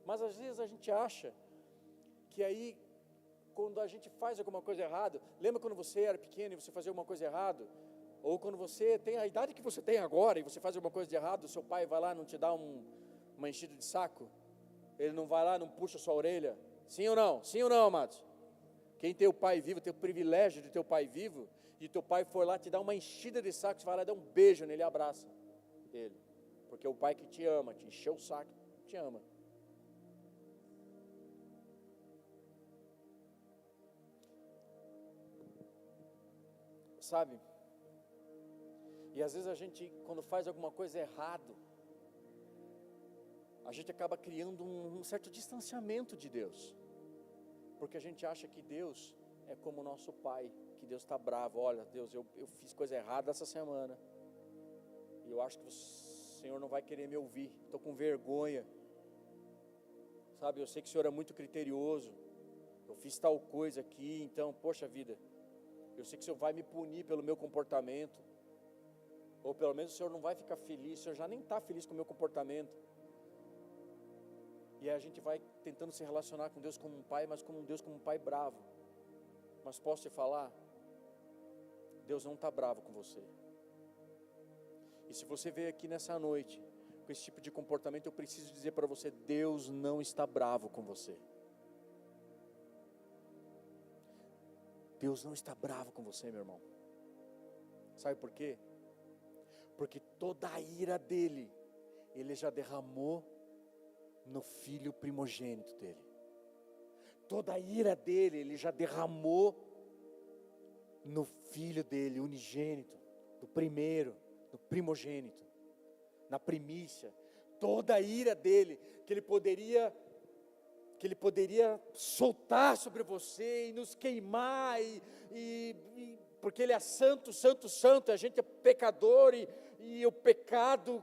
Mas às vezes a gente acha que aí, quando a gente faz alguma coisa errada, lembra quando você era pequeno e você fazia alguma coisa errada? Ou quando você tem a idade que você tem agora e você faz alguma coisa de errado, o seu pai vai lá e não te dá uma enchida de saco? Ele não vai lá, não puxa sua orelha? Sim ou não? Sim ou não, amados? Quem tem o pai vivo, tem o privilégio de ter o pai vivo, e teu pai for lá te dar uma enchida de saco, você vai lá dar um beijo nele e abraça ele. Porque o pai que te ama, te encheu o saco, te ama. Sabe? E às vezes a gente, quando faz alguma coisa errado, a gente acaba criando um certo distanciamento de Deus. Porque a gente acha que Deus é como o nosso pai, que Deus está bravo. Olha, Deus, eu fiz coisa errada essa semana, e eu acho que o Senhor não vai querer me ouvir, estou com vergonha. Sabe, eu sei que o Senhor é muito criterioso, eu fiz tal coisa aqui, então, poxa vida, eu sei que o Senhor vai me punir pelo meu comportamento, ou pelo menos o Senhor não vai ficar feliz, o Senhor já nem está feliz com o meu comportamento. E aí a gente vai tentando se relacionar com Deus como um pai, mas como um Deus como um pai bravo. Mas posso te falar, Deus não está bravo com você. E se você veio aqui nessa noite com esse tipo de comportamento, eu preciso dizer para você, Deus não está bravo com você. Deus não está bravo com você, meu irmão. Sabe por quê? Porque toda a ira dele, ele já derramou no filho primogênito dele. Toda a ira dele, ele já derramou no filho dele, unigênito, do primeiro, do primogênito, na primícia. Toda a ira dele, que ele poderia soltar sobre você e nos queimar, porque ele é santo, santo, santo, a gente é pecador, e o pecado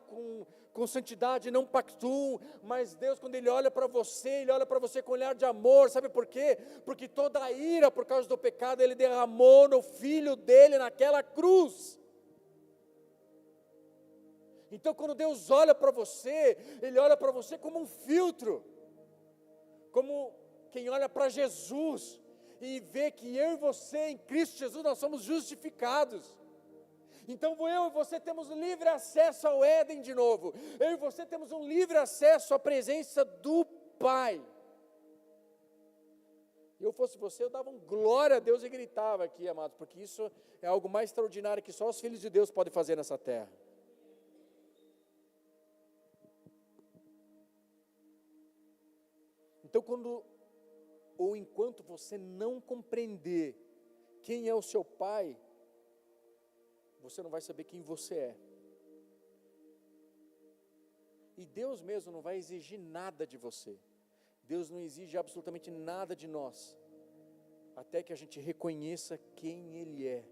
com santidade não pactuam, mas Deus, quando Ele olha para você, Ele olha para você com olhar de amor. Sabe por quê? Porque toda a ira por causa do pecado Ele derramou no Filho dele naquela cruz. Então quando Deus olha para você, Ele olha para você como um filtro, como quem olha para Jesus e vê que eu e você em Cristo Jesus nós somos justificados. Então eu e você temos livre acesso ao Éden de novo. Eu e você temos um livre acesso à presença do Pai. Se eu fosse você, eu dava um glória a Deus e gritava aqui, amados, porque isso é algo mais extraordinário que só os filhos de Deus podem fazer nessa terra. Então enquanto você não compreender quem é o seu Pai, você não vai saber quem você é. E Deus mesmo não vai exigir nada de você. Deus não exige absolutamente nada de nós, até que a gente reconheça quem Ele é.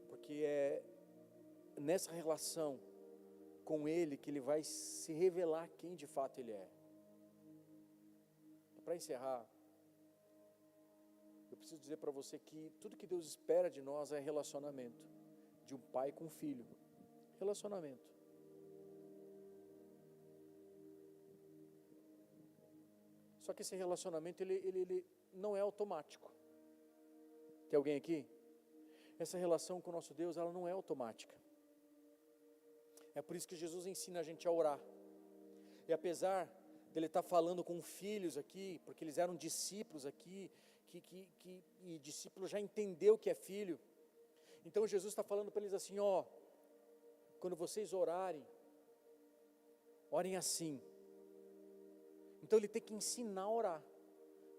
Porque é nessa relação com Ele que Ele vai se revelar quem de fato Ele é. Para encerrar, eu preciso dizer para você que tudo que Deus espera de nós é relacionamento. De um pai com um filho. Relacionamento. Só que esse relacionamento, ele não é automático. Tem alguém aqui? Essa relação com o nosso Deus, ela não é automática. É por isso que Jesus ensina a gente a orar. E apesar dele estar falando com filhos aqui, porque eles eram discípulos aqui, e discípulo já entendeu o que é filho. Então Jesus está falando para eles assim, quando vocês orem assim. Então Ele tem que ensinar a orar.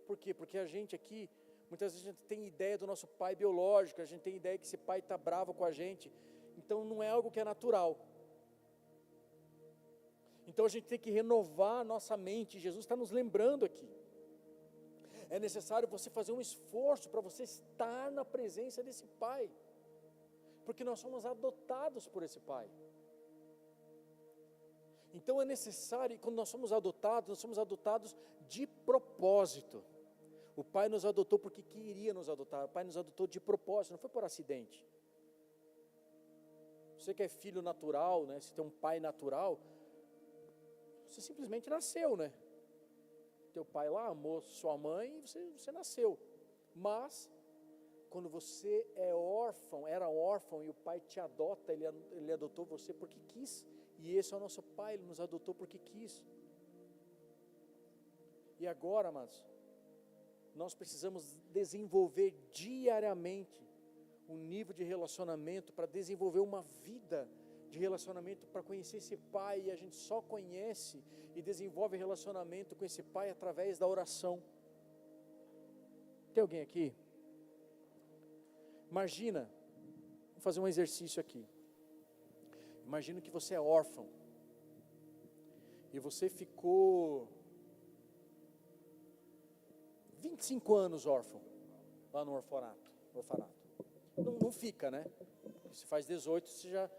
Por quê? Porque a gente aqui, muitas vezes a gente tem ideia do nosso pai biológico, a gente tem ideia que esse pai está bravo com a gente, então não é algo que é natural. Então a gente tem que renovar a nossa mente, Jesus está nos lembrando aqui. É necessário você fazer um esforço para você estar na presença desse pai. Porque nós somos adotados por esse pai. Então é necessário, e quando nós somos adotados de propósito. O Pai nos adotou porque queria nos adotar. O Pai nos adotou de propósito, não foi por acidente. Você que é filho natural, né? Você tem um pai natural, você simplesmente nasceu, né? Teu pai lá amou sua mãe e você nasceu. Mas, quando você era órfão e o pai te adota, ele adotou você porque quis. E esse é o nosso Pai, Ele nos adotou porque quis. E agora, amados, nós precisamos desenvolver diariamente um nível de relacionamento para desenvolver uma vida de relacionamento para conhecer esse Pai. E a gente só conhece e desenvolve relacionamento com esse Pai através da oração. Tem alguém aqui? Imagina, vou fazer um exercício aqui. Imagina que você é órfão e você ficou 25 anos órfão lá no orfanato. Não fica, né? Você faz 18, você já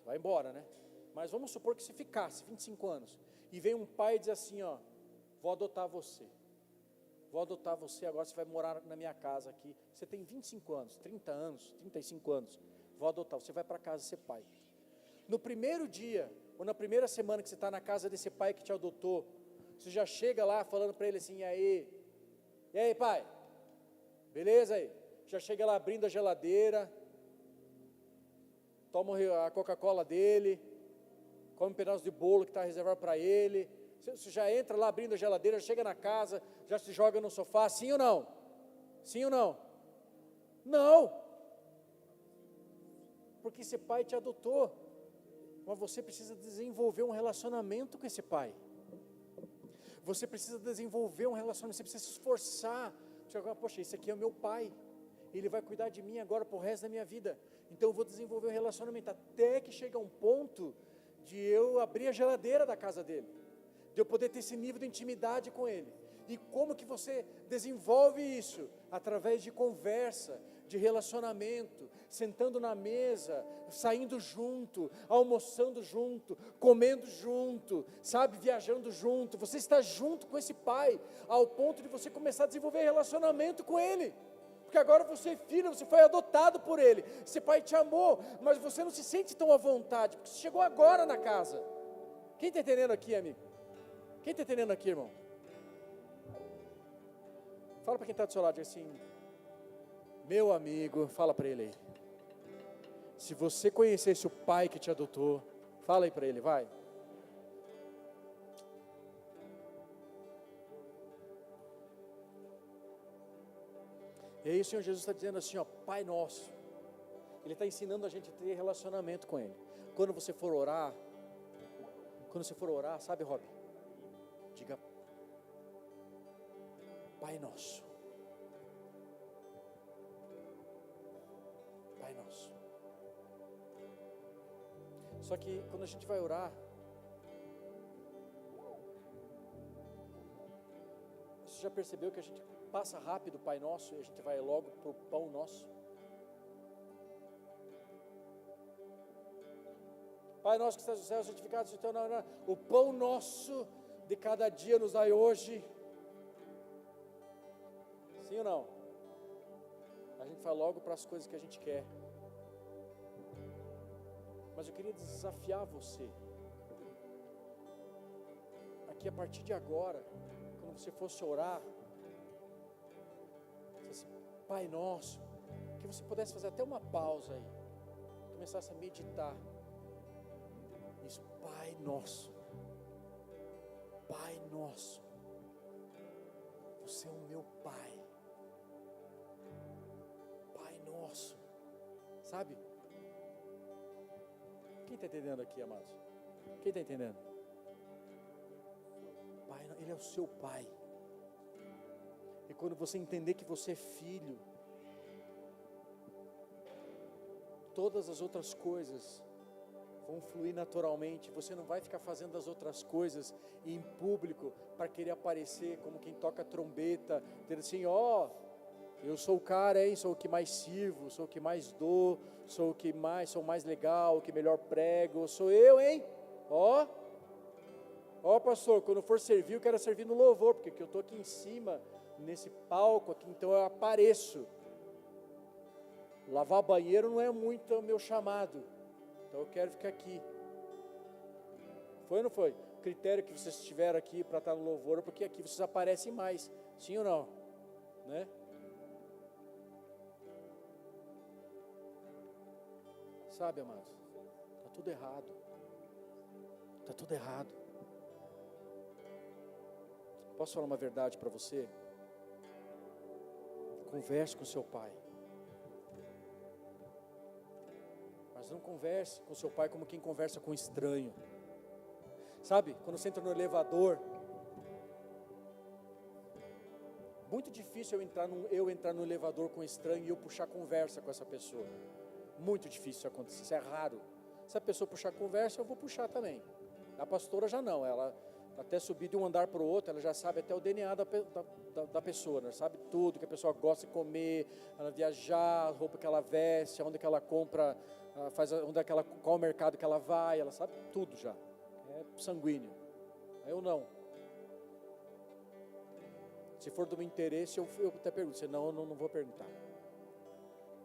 vai embora, né? Mas vamos supor que você ficasse 25 anos e vem um pai e diz assim, ó, vou adotar você, agora você vai morar na minha casa aqui. Você tem 25 anos, 30 anos, 35 anos, vou adotar, você vai para casa ser pai. No primeiro dia, ou na primeira semana que você está na casa desse pai que te adotou, você já chega lá falando para ele assim, e aí pai, beleza aí? Já chega lá abrindo a geladeira, toma a Coca-Cola dele, come um pedaço de bolo que está reservado para ele. Você já entra lá abrindo a geladeira, chega na casa, já se joga no sofá, sim ou não? Sim ou não? Não! Porque esse pai te adotou, mas você precisa desenvolver um relacionamento com esse pai. Você precisa desenvolver um relacionamento, você precisa se esforçar. Você vai falar, poxa, esse aqui é o meu pai, ele vai cuidar de mim agora pro resto da minha vida. Então eu vou desenvolver um relacionamento, até que chega um ponto de eu abrir a geladeira da casa dele, de eu poder ter esse nível de intimidade com ele. E como que você desenvolve isso? Através de conversa, de relacionamento, sentando na mesa, saindo junto, almoçando junto, comendo junto, sabe, viajando junto. Você está junto com esse pai, ao ponto de você começar a desenvolver relacionamento com ele. Porque agora você é filho, você foi adotado por ele. Esse pai te amou, mas você não se sente tão à vontade, porque você chegou agora na casa. Quem está entendendo aqui, amigo? Quem está entendendo aqui, irmão? Fala para quem está do seu lado, diz assim, meu amigo, fala para ele aí. Se você conhecesse o pai que te adotou, fala aí para ele, vai. E aí o Senhor Jesus está dizendo assim, ó, Pai Nosso. Ele está ensinando a gente a ter relacionamento com Ele. Quando você for orar, sabe, Rob? Diga, Pai Nosso. Pai Nosso. Só que quando a gente vai orar, você já percebeu que a gente passa rápido o Pai Nosso e a gente vai logo para o Pão Nosso? Pai Nosso que estás no céu, santificado seja o teu nome. O pão nosso de cada dia nos dai hoje. Sim ou não? A gente vai logo para as coisas que a gente quer. Mas eu queria desafiar você. Aqui a partir de agora, quando você fosse orar, assim, Pai Nosso, que você pudesse fazer até uma pausa aí, começasse a meditar isso, Pai Nosso, Pai Nosso, você é o meu Pai, Pai Nosso, sabe? Quem está entendendo aqui, amados? Quem está entendendo? Pai, Ele é o seu Pai. E quando você entender que você é filho, todas as outras coisas vão fluir naturalmente. Você não vai ficar fazendo as outras coisas em público para querer aparecer como quem toca trombeta, dizendo assim, ó, eu sou o cara, hein? Sou o que mais sirvo, sou o que mais dou, sou o mais legal, o que melhor prego, sou eu, hein? Ó, pastor, quando for servir, eu quero servir no louvor, porque eu estou aqui em cima, nesse palco aqui, então eu apareço. Lavar banheiro não é muito o meu chamado, então eu quero ficar aqui. Foi ou não foi? O critério que vocês tiveram aqui para estar no louvor, porque aqui vocês aparecem mais, sim ou não? Né? Sabe, amados, está tudo errado. Está tudo errado. Posso falar uma verdade para você? Converse com seu pai. Mas não converse com seu pai como quem conversa com um estranho. Sabe, quando você entra no elevador, muito difícil eu entrar no elevador com um estranho e eu puxar conversa com essa pessoa. Muito difícil isso acontecer, isso é raro. Se a pessoa puxar conversa, eu vou puxar também. A pastora já não, ela até subir de um andar para o outro, ela já sabe até o DNA da pessoa, né? Sabe tudo que a pessoa gosta de comer, ela viajar, a roupa que ela veste, onde que ela compra, qual o mercado que ela vai, ela sabe tudo já. É sanguíneo. Eu não. Se for do meu interesse, eu até pergunto, senão eu não vou perguntar.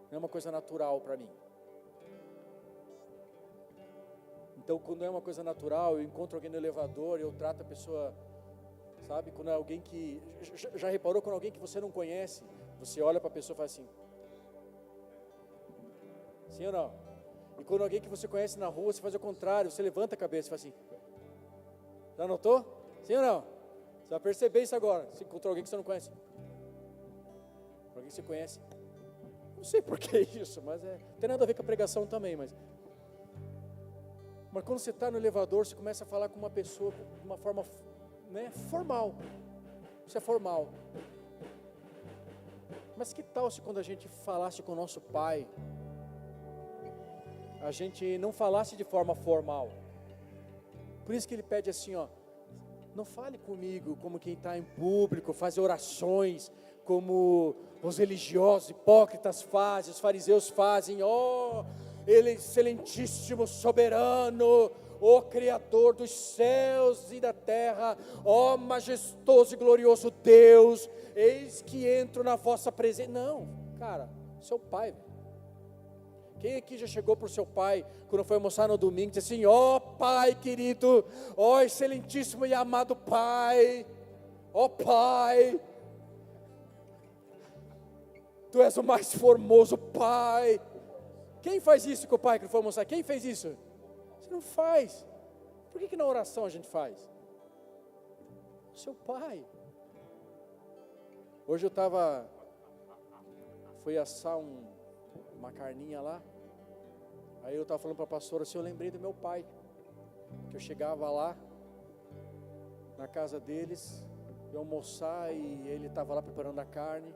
Não é uma coisa natural para mim. Então, quando é uma coisa natural, eu encontro alguém no elevador, eu trato a pessoa, sabe? Quando é alguém que... Já reparou quando alguém que você não conhece, você olha para a pessoa e fala assim... Sim ou não? E quando alguém que você conhece na rua, você faz o contrário, você levanta a cabeça e fala assim... Já notou? Sim ou não? Você vai perceber isso agora. Se encontrou alguém que você não conhece. Alguém que você conhece. Não sei por que isso, mas não tem nada a ver com a pregação também, mas quando você está no elevador, você começa a falar com uma pessoa de uma forma, né, formal. Isso é formal. Mas que tal se quando a gente falasse com o nosso pai, a gente não falasse de forma formal? Por isso que ele pede assim, ó, não fale comigo como quem está em público, faz orações, como os religiosos hipócritas fazem, os fariseus fazem, ó, Ele excelentíssimo, soberano, ó Criador dos céus e da terra, ó majestoso e glorioso Deus, eis que entro na vossa presença. Não, cara, seu pai, velho. Quem aqui já chegou para o seu pai, quando foi almoçar no domingo, disse assim, ó Pai querido, ó excelentíssimo e amado Pai, ó Pai, Tu és o mais formoso Pai. Quem faz isso com o pai que foi almoçar? Quem fez isso? Você não faz. Por que na oração a gente faz? Seu pai. Hoje eu fui assar uma carninha lá. Aí eu estava falando para a pastora assim, eu lembrei do meu pai. Que eu chegava lá, na casa deles, ia almoçar e ele estava lá preparando a carne.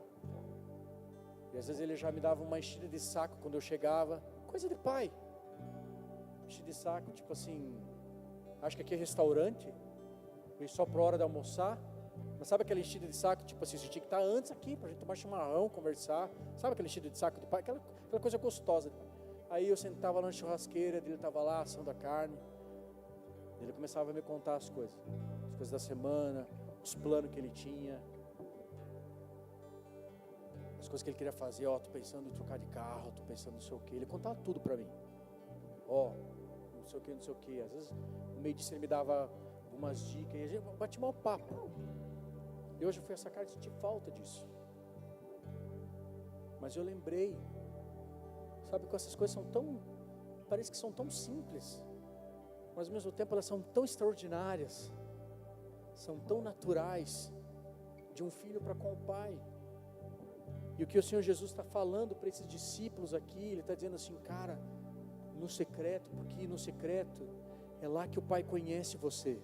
E às vezes ele já me dava uma enchida de saco quando eu chegava. Coisa de pai. Enchida de saco, tipo assim, acho que aqui é restaurante, e só para a hora de almoçar. Mas sabe aquela enchida de saco, tipo assim, você tinha que estar antes aqui, para a gente tomar chimarrão, conversar. Sabe aquela enchida de saco de pai? Aquela coisa gostosa. Aí eu sentava na churrasqueira, ele estava lá assando a carne. Ele começava a me contar as coisas da semana, os planos que ele tinha, as coisas que ele queria fazer. Ó, tô pensando em trocar de carro, tô pensando não sei o que. Ele contava tudo para mim. Ó, não sei o que, não sei o que. Às vezes, no meio disso ele me dava algumas dicas e a gente batia mal papo. E hoje eu fui a essa carta e senti falta disso. Mas eu lembrei, sabe que essas coisas parece que são tão simples, mas ao mesmo tempo elas são tão extraordinárias, são tão naturais, de um filho para com o pai. E o que o Senhor Jesus está falando para esses discípulos aqui, Ele está dizendo assim, cara, no secreto, porque no secreto é lá que o Pai conhece você,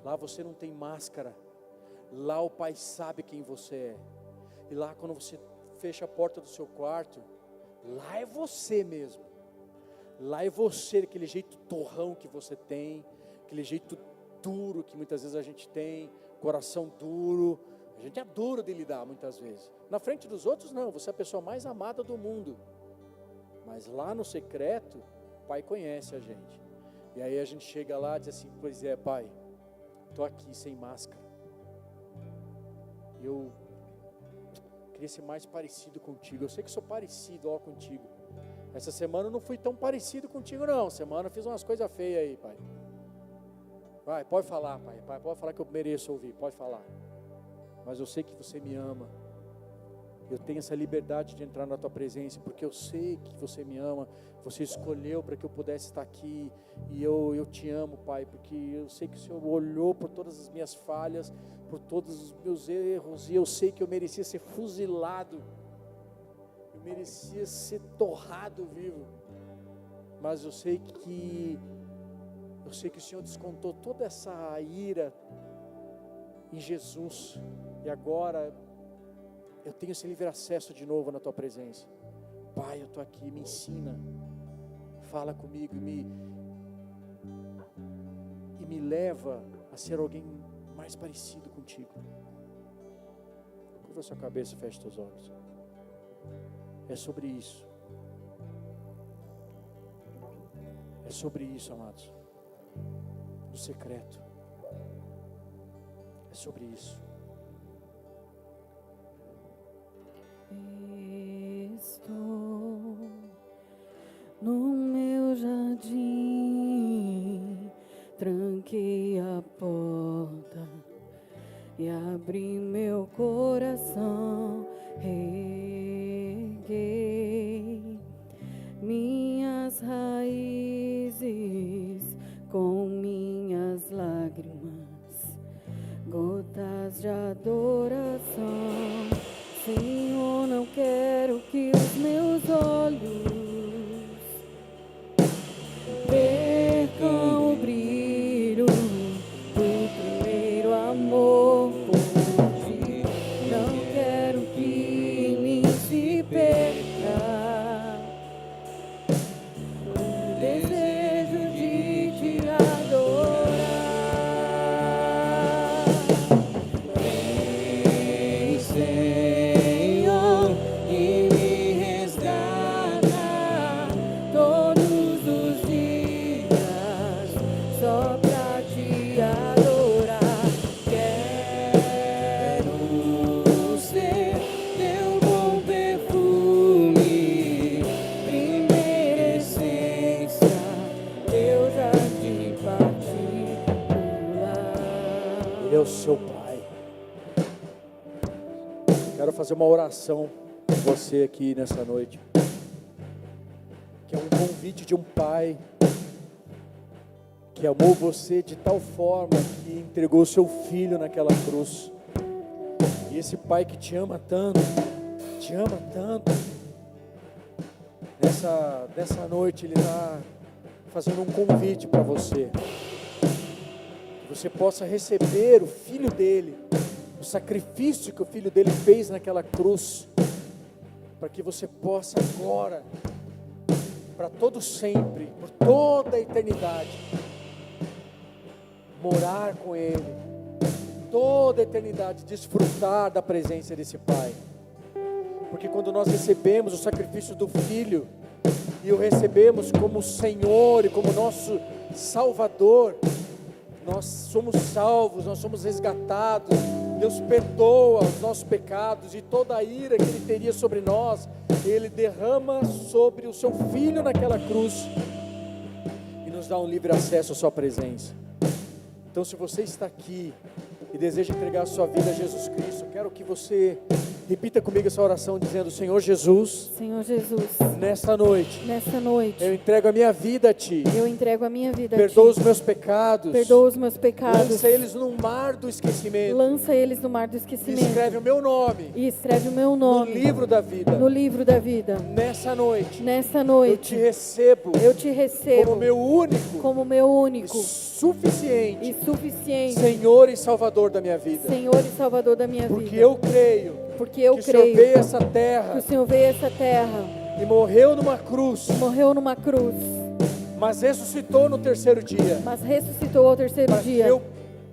lá você não tem máscara, lá o Pai sabe quem você é, e lá quando você fecha a porta do seu quarto, lá é você mesmo, lá é você, aquele jeito torrão que você tem, aquele jeito duro que muitas vezes a gente tem, coração duro, a gente é duro de lidar muitas vezes, na frente dos outros não, você é a pessoa mais amada do mundo, mas lá no secreto, o Pai conhece a gente, e aí a gente chega lá e diz assim, pois é Pai, estou aqui sem máscara. Eu queria ser mais parecido contigo. Eu sei que sou parecido, contigo. Essa semana eu não fui tão parecido contigo, não. Semana eu fiz umas coisas feias aí, pai. Vai, pode falar, pai. Pai, pode falar que eu mereço ouvir, pode falar. Mas eu sei que você me ama. Eu tenho essa liberdade de entrar na tua presença, porque eu sei que você me ama. Você escolheu para que eu pudesse estar aqui. E eu te amo, Pai, porque eu sei que o Senhor olhou por todas as minhas falhas, por todos os meus erros. E eu sei que eu merecia ser fuzilado. Eu merecia ser torrado vivo. Mas eu sei que o Senhor descontou toda essa ira em Jesus. E agora eu tenho esse livre acesso de novo na tua presença. Pai, eu estou aqui, me ensina, fala comigo e me leva a ser alguém mais parecido contigo. Curva sua cabeça e feche teus olhos. É sobre isso. É sobre isso, amados. No secreto. É sobre isso. Estou no meu jardim, tranquei a porta e abri meu coração, reguei minhas raízes com minhas lágrimas, gotas de adoração. Senhor, não quero que os meus olhos percam o brilho do primeiro amor por ti. Não quero que em mim se perca o desejo de te adorar. Vem, Senhor, e me resgata todos os dias só pra te adorar. Quero ser teu bom perfume, primeira essência, teu jardim particular. Ele é o seu Pai. Quero fazer uma oração com você aqui nessa noite, que é um convite de um Pai que amou você de tal forma que entregou seu Filho naquela cruz. E esse Pai que te ama tanto, nessa noite Ele está fazendo um convite para você, que você possa receber o Filho dele, o sacrifício que o Filho dele fez naquela cruz, para que você possa agora, para todo sempre, por toda a eternidade, morar com Ele, toda a eternidade, desfrutar da presença desse Pai. Porque quando nós recebemos o sacrifício do Filho, e o recebemos como Senhor e como nosso Salvador, nós somos salvos, nós somos resgatados. Deus perdoa os nossos pecados e toda a ira que Ele teria sobre nós, Ele derrama sobre o seu Filho naquela cruz e nos dá um livre acesso à sua presença. Então, se você está aqui e deseja entregar a sua vida a Jesus Cristo, eu quero que você repita comigo essa oração dizendo: Senhor Jesus, Senhor Jesus, nesta noite eu entrego a minha vida a Ti. eu entrego a minha vida Perdoa a os Ti. meus pecados. Perdoa os meus pecados. Lança eles no mar do esquecimento. Lança eles no mar do E esquecimento. escreve o meu nome E escreve o meu no nome livro da vida. no livro da vida. Nessa noite Nessa eu te noite recebo eu te recebo como meu único como meu e único suficiente e suficiente Senhor e Salvador da minha vida. Senhor e Salvador da minha Porque vida. eu creio Porque eu que o Senhor creio veio a essa que terra o Senhor veio a essa terra, e morreu numa cruz, morreu numa cruz, mas ressuscitou no terceiro dia, mas ressuscitou ao terceiro para que dia, eu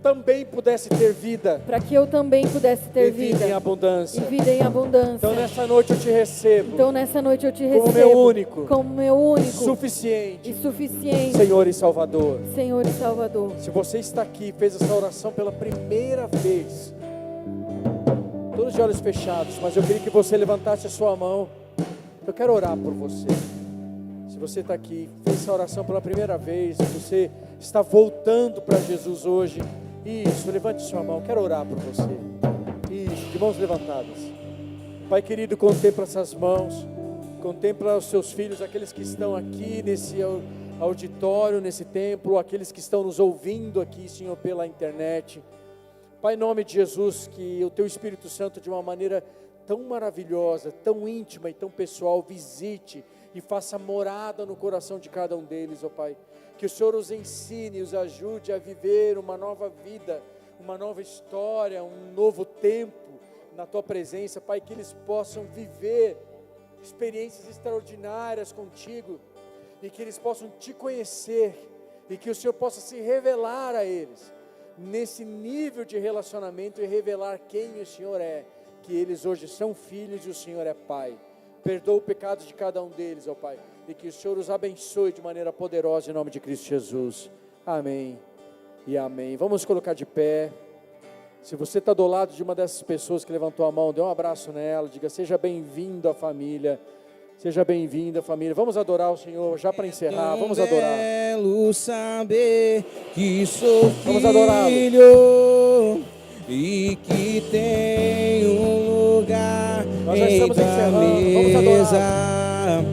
também pudesse ter vida para que eu também pudesse ter e vida em vida abundância. e vida em abundância. Então nessa noite eu te recebo Então nessa noite eu te como recebo meu único, como meu único suficiente e suficiente Senhor e Salvador. Senhor e Salvador. Se você está aqui e fez essa oração pela primeira vez, todos de olhos fechados, mas eu queria que você levantasse a sua mão. Eu quero orar por você. Se você está aqui, fez essa oração pela primeira vez, você está voltando para Jesus hoje, isso, levante sua mão, quero orar por você. Isso, de mãos levantadas. Pai querido, contempla essas mãos, contempla os seus filhos, aqueles que estão aqui nesse auditório, nesse templo, aqueles que estão nos ouvindo aqui, Senhor, pela internet. Pai, em nome de Jesus, que o Teu Espírito Santo, de uma maneira tão maravilhosa, tão íntima e tão pessoal, visite e faça morada no coração de cada um deles, ó Pai. Que o Senhor os ensine, os ajude a viver uma nova vida, uma nova história, um novo tempo na Tua presença, Pai, que eles possam viver experiências extraordinárias contigo e que eles possam Te conhecer e que o Senhor possa se revelar a eles nesse nível de relacionamento e revelar quem o Senhor é, que eles hoje são filhos e o Senhor é Pai. Perdoa o pecado de cada um deles, ó Pai, e que o Senhor os abençoe de maneira poderosa em nome de Cristo Jesus. Amém e amém. Vamos colocar de pé. Se você está do lado de uma dessas pessoas que levantou a mão, dê um abraço nela, diga: seja bem-vindo à família, seja bem-vinda à família. Vamos adorar o Senhor, já para encerrar, vamos adorar. Saber que sou Vamos adorá-lo. filho e que tem um lugar Nós já em estamos tua encerrando, vamos mesa. adorar.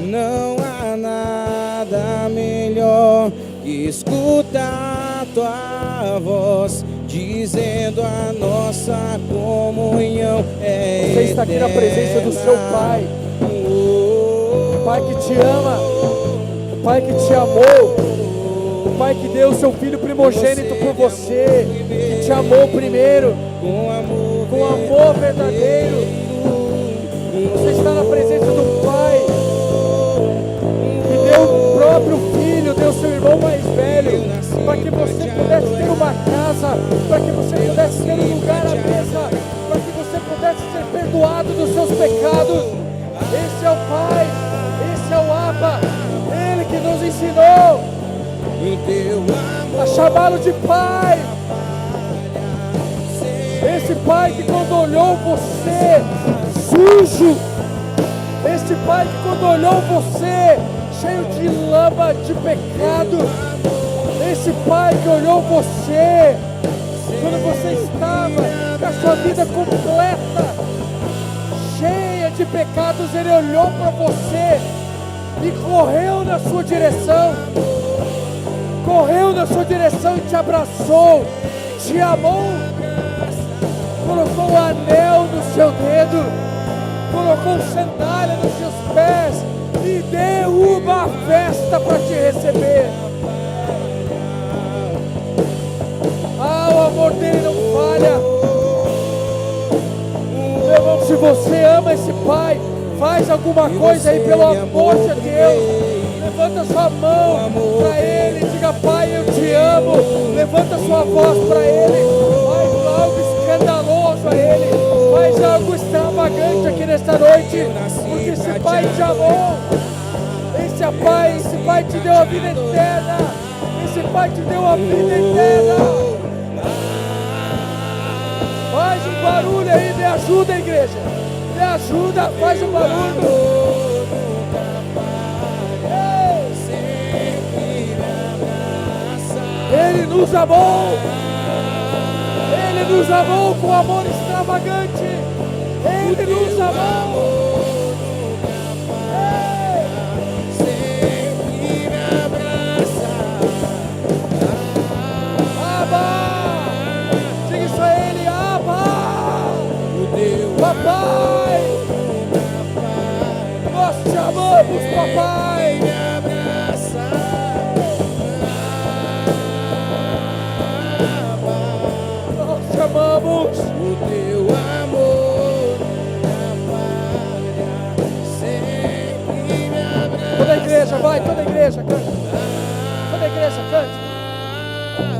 Não há nada melhor que escutar tua voz dizendo a nossa comunhão é Você está aqui na presença do seu Pai, o Pai que te ama, o Pai que te amou, o Pai que deu o seu Filho primogênito por você, que te amou primeiro, com amor verdadeiro. Você está na presença do Pai, que deu o próprio Filho, deu seu irmão mais velho, para que você pudesse ter uma casa, para que você pudesse ter um lugar à mesa, para que você pudesse ser perdoado dos seus pecados. Esse é o Pai, esse é o Abba, Ele que nos ensinou a chamá-lo de Pai. Esse Pai que quando olhou você sujo, esse Pai que quando olhou você cheio de lama, de pecado, esse Pai que olhou você quando você estava com a sua vida completa, cheia de pecados, Ele olhou para você e correu na sua direção, e te abraçou, te amou, colocou um anel no seu dedo, colocou sandália nos seus pés e deu uma festa para te receber. Ah, o amor dele não falha. Meu irmão, se você ama esse Pai, faz alguma coisa aí pelo amor de Deus. Levanta sua mão para Ele, diga: Pai, eu te amo. Levanta sua voz para Ele, faz algo escandaloso a Ele, faz algo extravagante aqui nesta noite, porque esse Pai te amou. Esse Pai te deu a vida eterna. Esse Pai te deu a vida eterna. Faz um barulho aí, me ajuda, igreja. Me ajuda, faz um barulho. Ele nos amou. Ele nos amou com amor extravagante. Ele nos amou. Papai, nós te amamos, papai. Me abraça, nós te amamos. O teu amor sempre me abraça. Toda a igreja, vai, toda a igreja, cante. Toda a igreja, cante.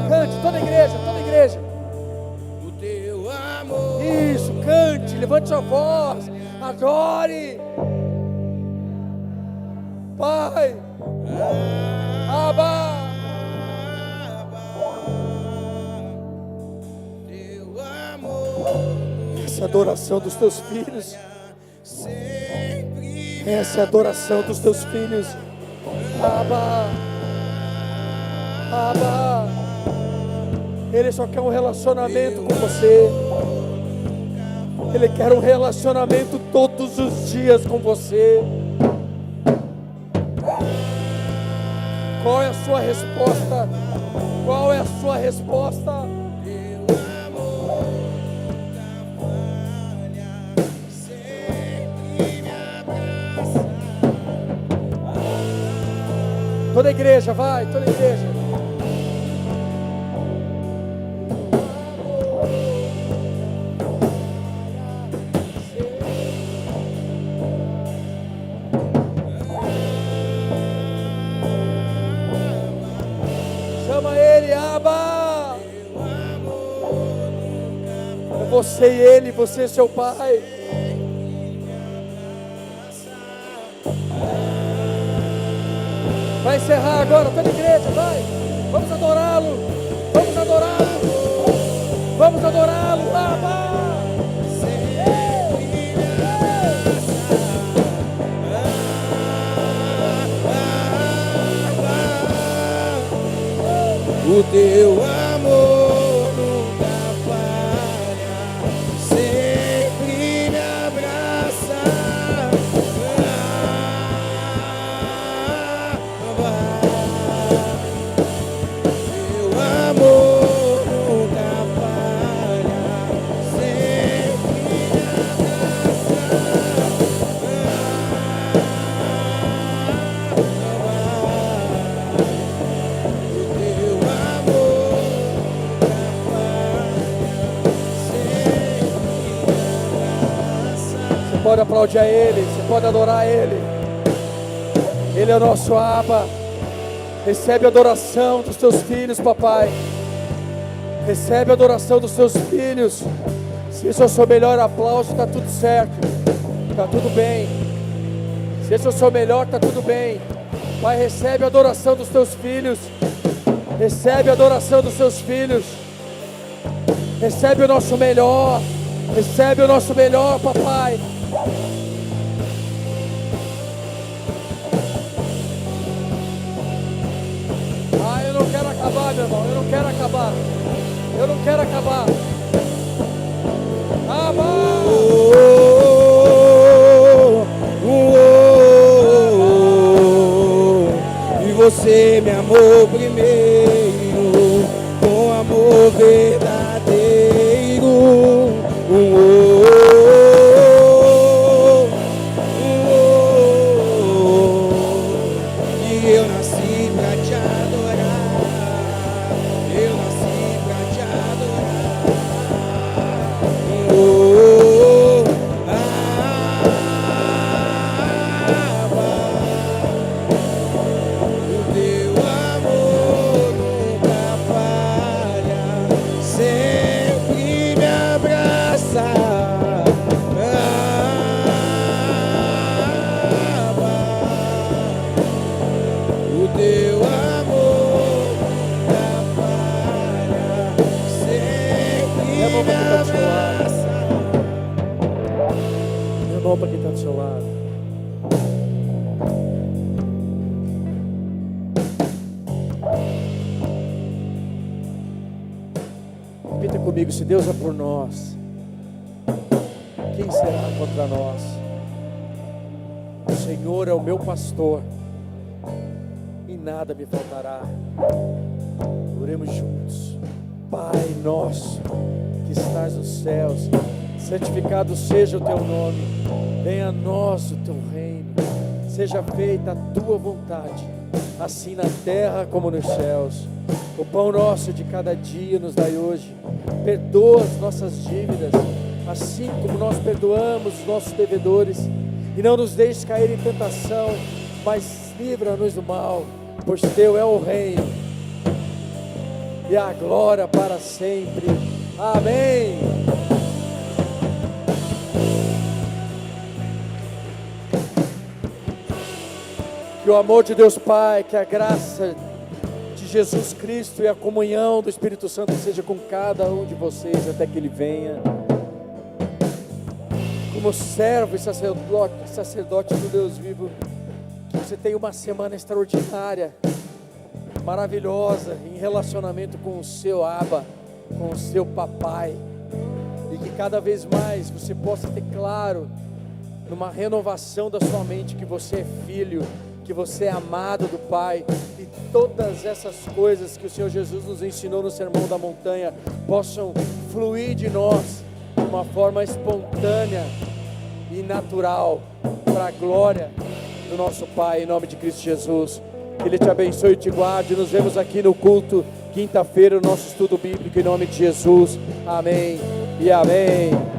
Cante, toda a igreja, toda a igreja. levante sua voz, adore. Pai, Abba. Essa é a adoração dos teus filhos. Essa é a adoração dos teus filhos. Abba, Abba. Ele só quer um relacionamento com você. Ele quer um relacionamento todos os dias com você. Qual é a sua resposta? Qual é a sua resposta? Toda a igreja, vai, toda a igreja. Chama ele, Abba. É você e ele, você e seu pai. Vai encerrar agora, toda a igreja, vai. Vamos adorá-lo. Vamos adorá-lo. Vamos adorá-lo, Abba. O teu amor nunca falha, sempre me abraça. Teu amor nunca falha, sempre me Você pode aplaudir a ele, você pode adorar a ele. Ele é o nosso Abba. Recebe a adoração dos teus filhos, papai. Recebe a adoração dos teus filhos. Se esse é o seu melhor aplauso, está tudo certo, está tudo bem. Se esse é o seu melhor, está tudo bem. Pai, recebe a adoração dos teus filhos. Recebe a adoração dos seus filhos. Recebe o nosso melhor. Recebe o nosso melhor, papai. Ah, eu não quero acabar, meu irmão. Eu não quero acabar. Eu não quero acabar. E você me amou primeiro, com amor verdadeiro. E eu nasci pra te adorar. Eu nasci pra te adorar. O teu amor nunca falha, sempre me abraça. O teu amor nunca falha, sempre me abraça. Meu irmão, para quem está do seu lado. Repita comigo: se Deus é por nós, quem será contra nós? O Senhor é o meu pastor e nada me faltará. Oremos juntos. Pai nosso que estás nos céus, santificado seja o teu nome. Venha a nós o teu reino. Seja feita a tua vontade, assim na terra como nos céus. O pão nosso de cada dia nos dai hoje. Perdoa as nossas dívidas, assim como nós perdoamos os nossos devedores. E não nos deixes cair em tentação, mas livra-nos do mal, pois teu é o reino e a glória para sempre. Amém. Que o amor de Deus Pai, que a graça de Jesus Cristo e a comunhão do Espírito Santo seja com cada um de vocês até que Ele venha. Como servo e sacerdote do Deus vivo, que você tenha uma semana extraordinária, maravilhosa, em relacionamento com o seu Abba, com o seu papai, e que cada vez mais você possa ter claro, numa renovação da sua mente, que você é filho, que você é amado do Pai, e todas essas coisas que o Senhor Jesus nos ensinou no Sermão da Montanha possam fluir de nós de uma forma espontânea e natural, para a glória do nosso Pai, em nome de Cristo Jesus. Que Ele te abençoe e te guarde. Nos vemos aqui no culto, quinta-feira, o nosso estudo bíblico, em nome de Jesus. Amém e amém.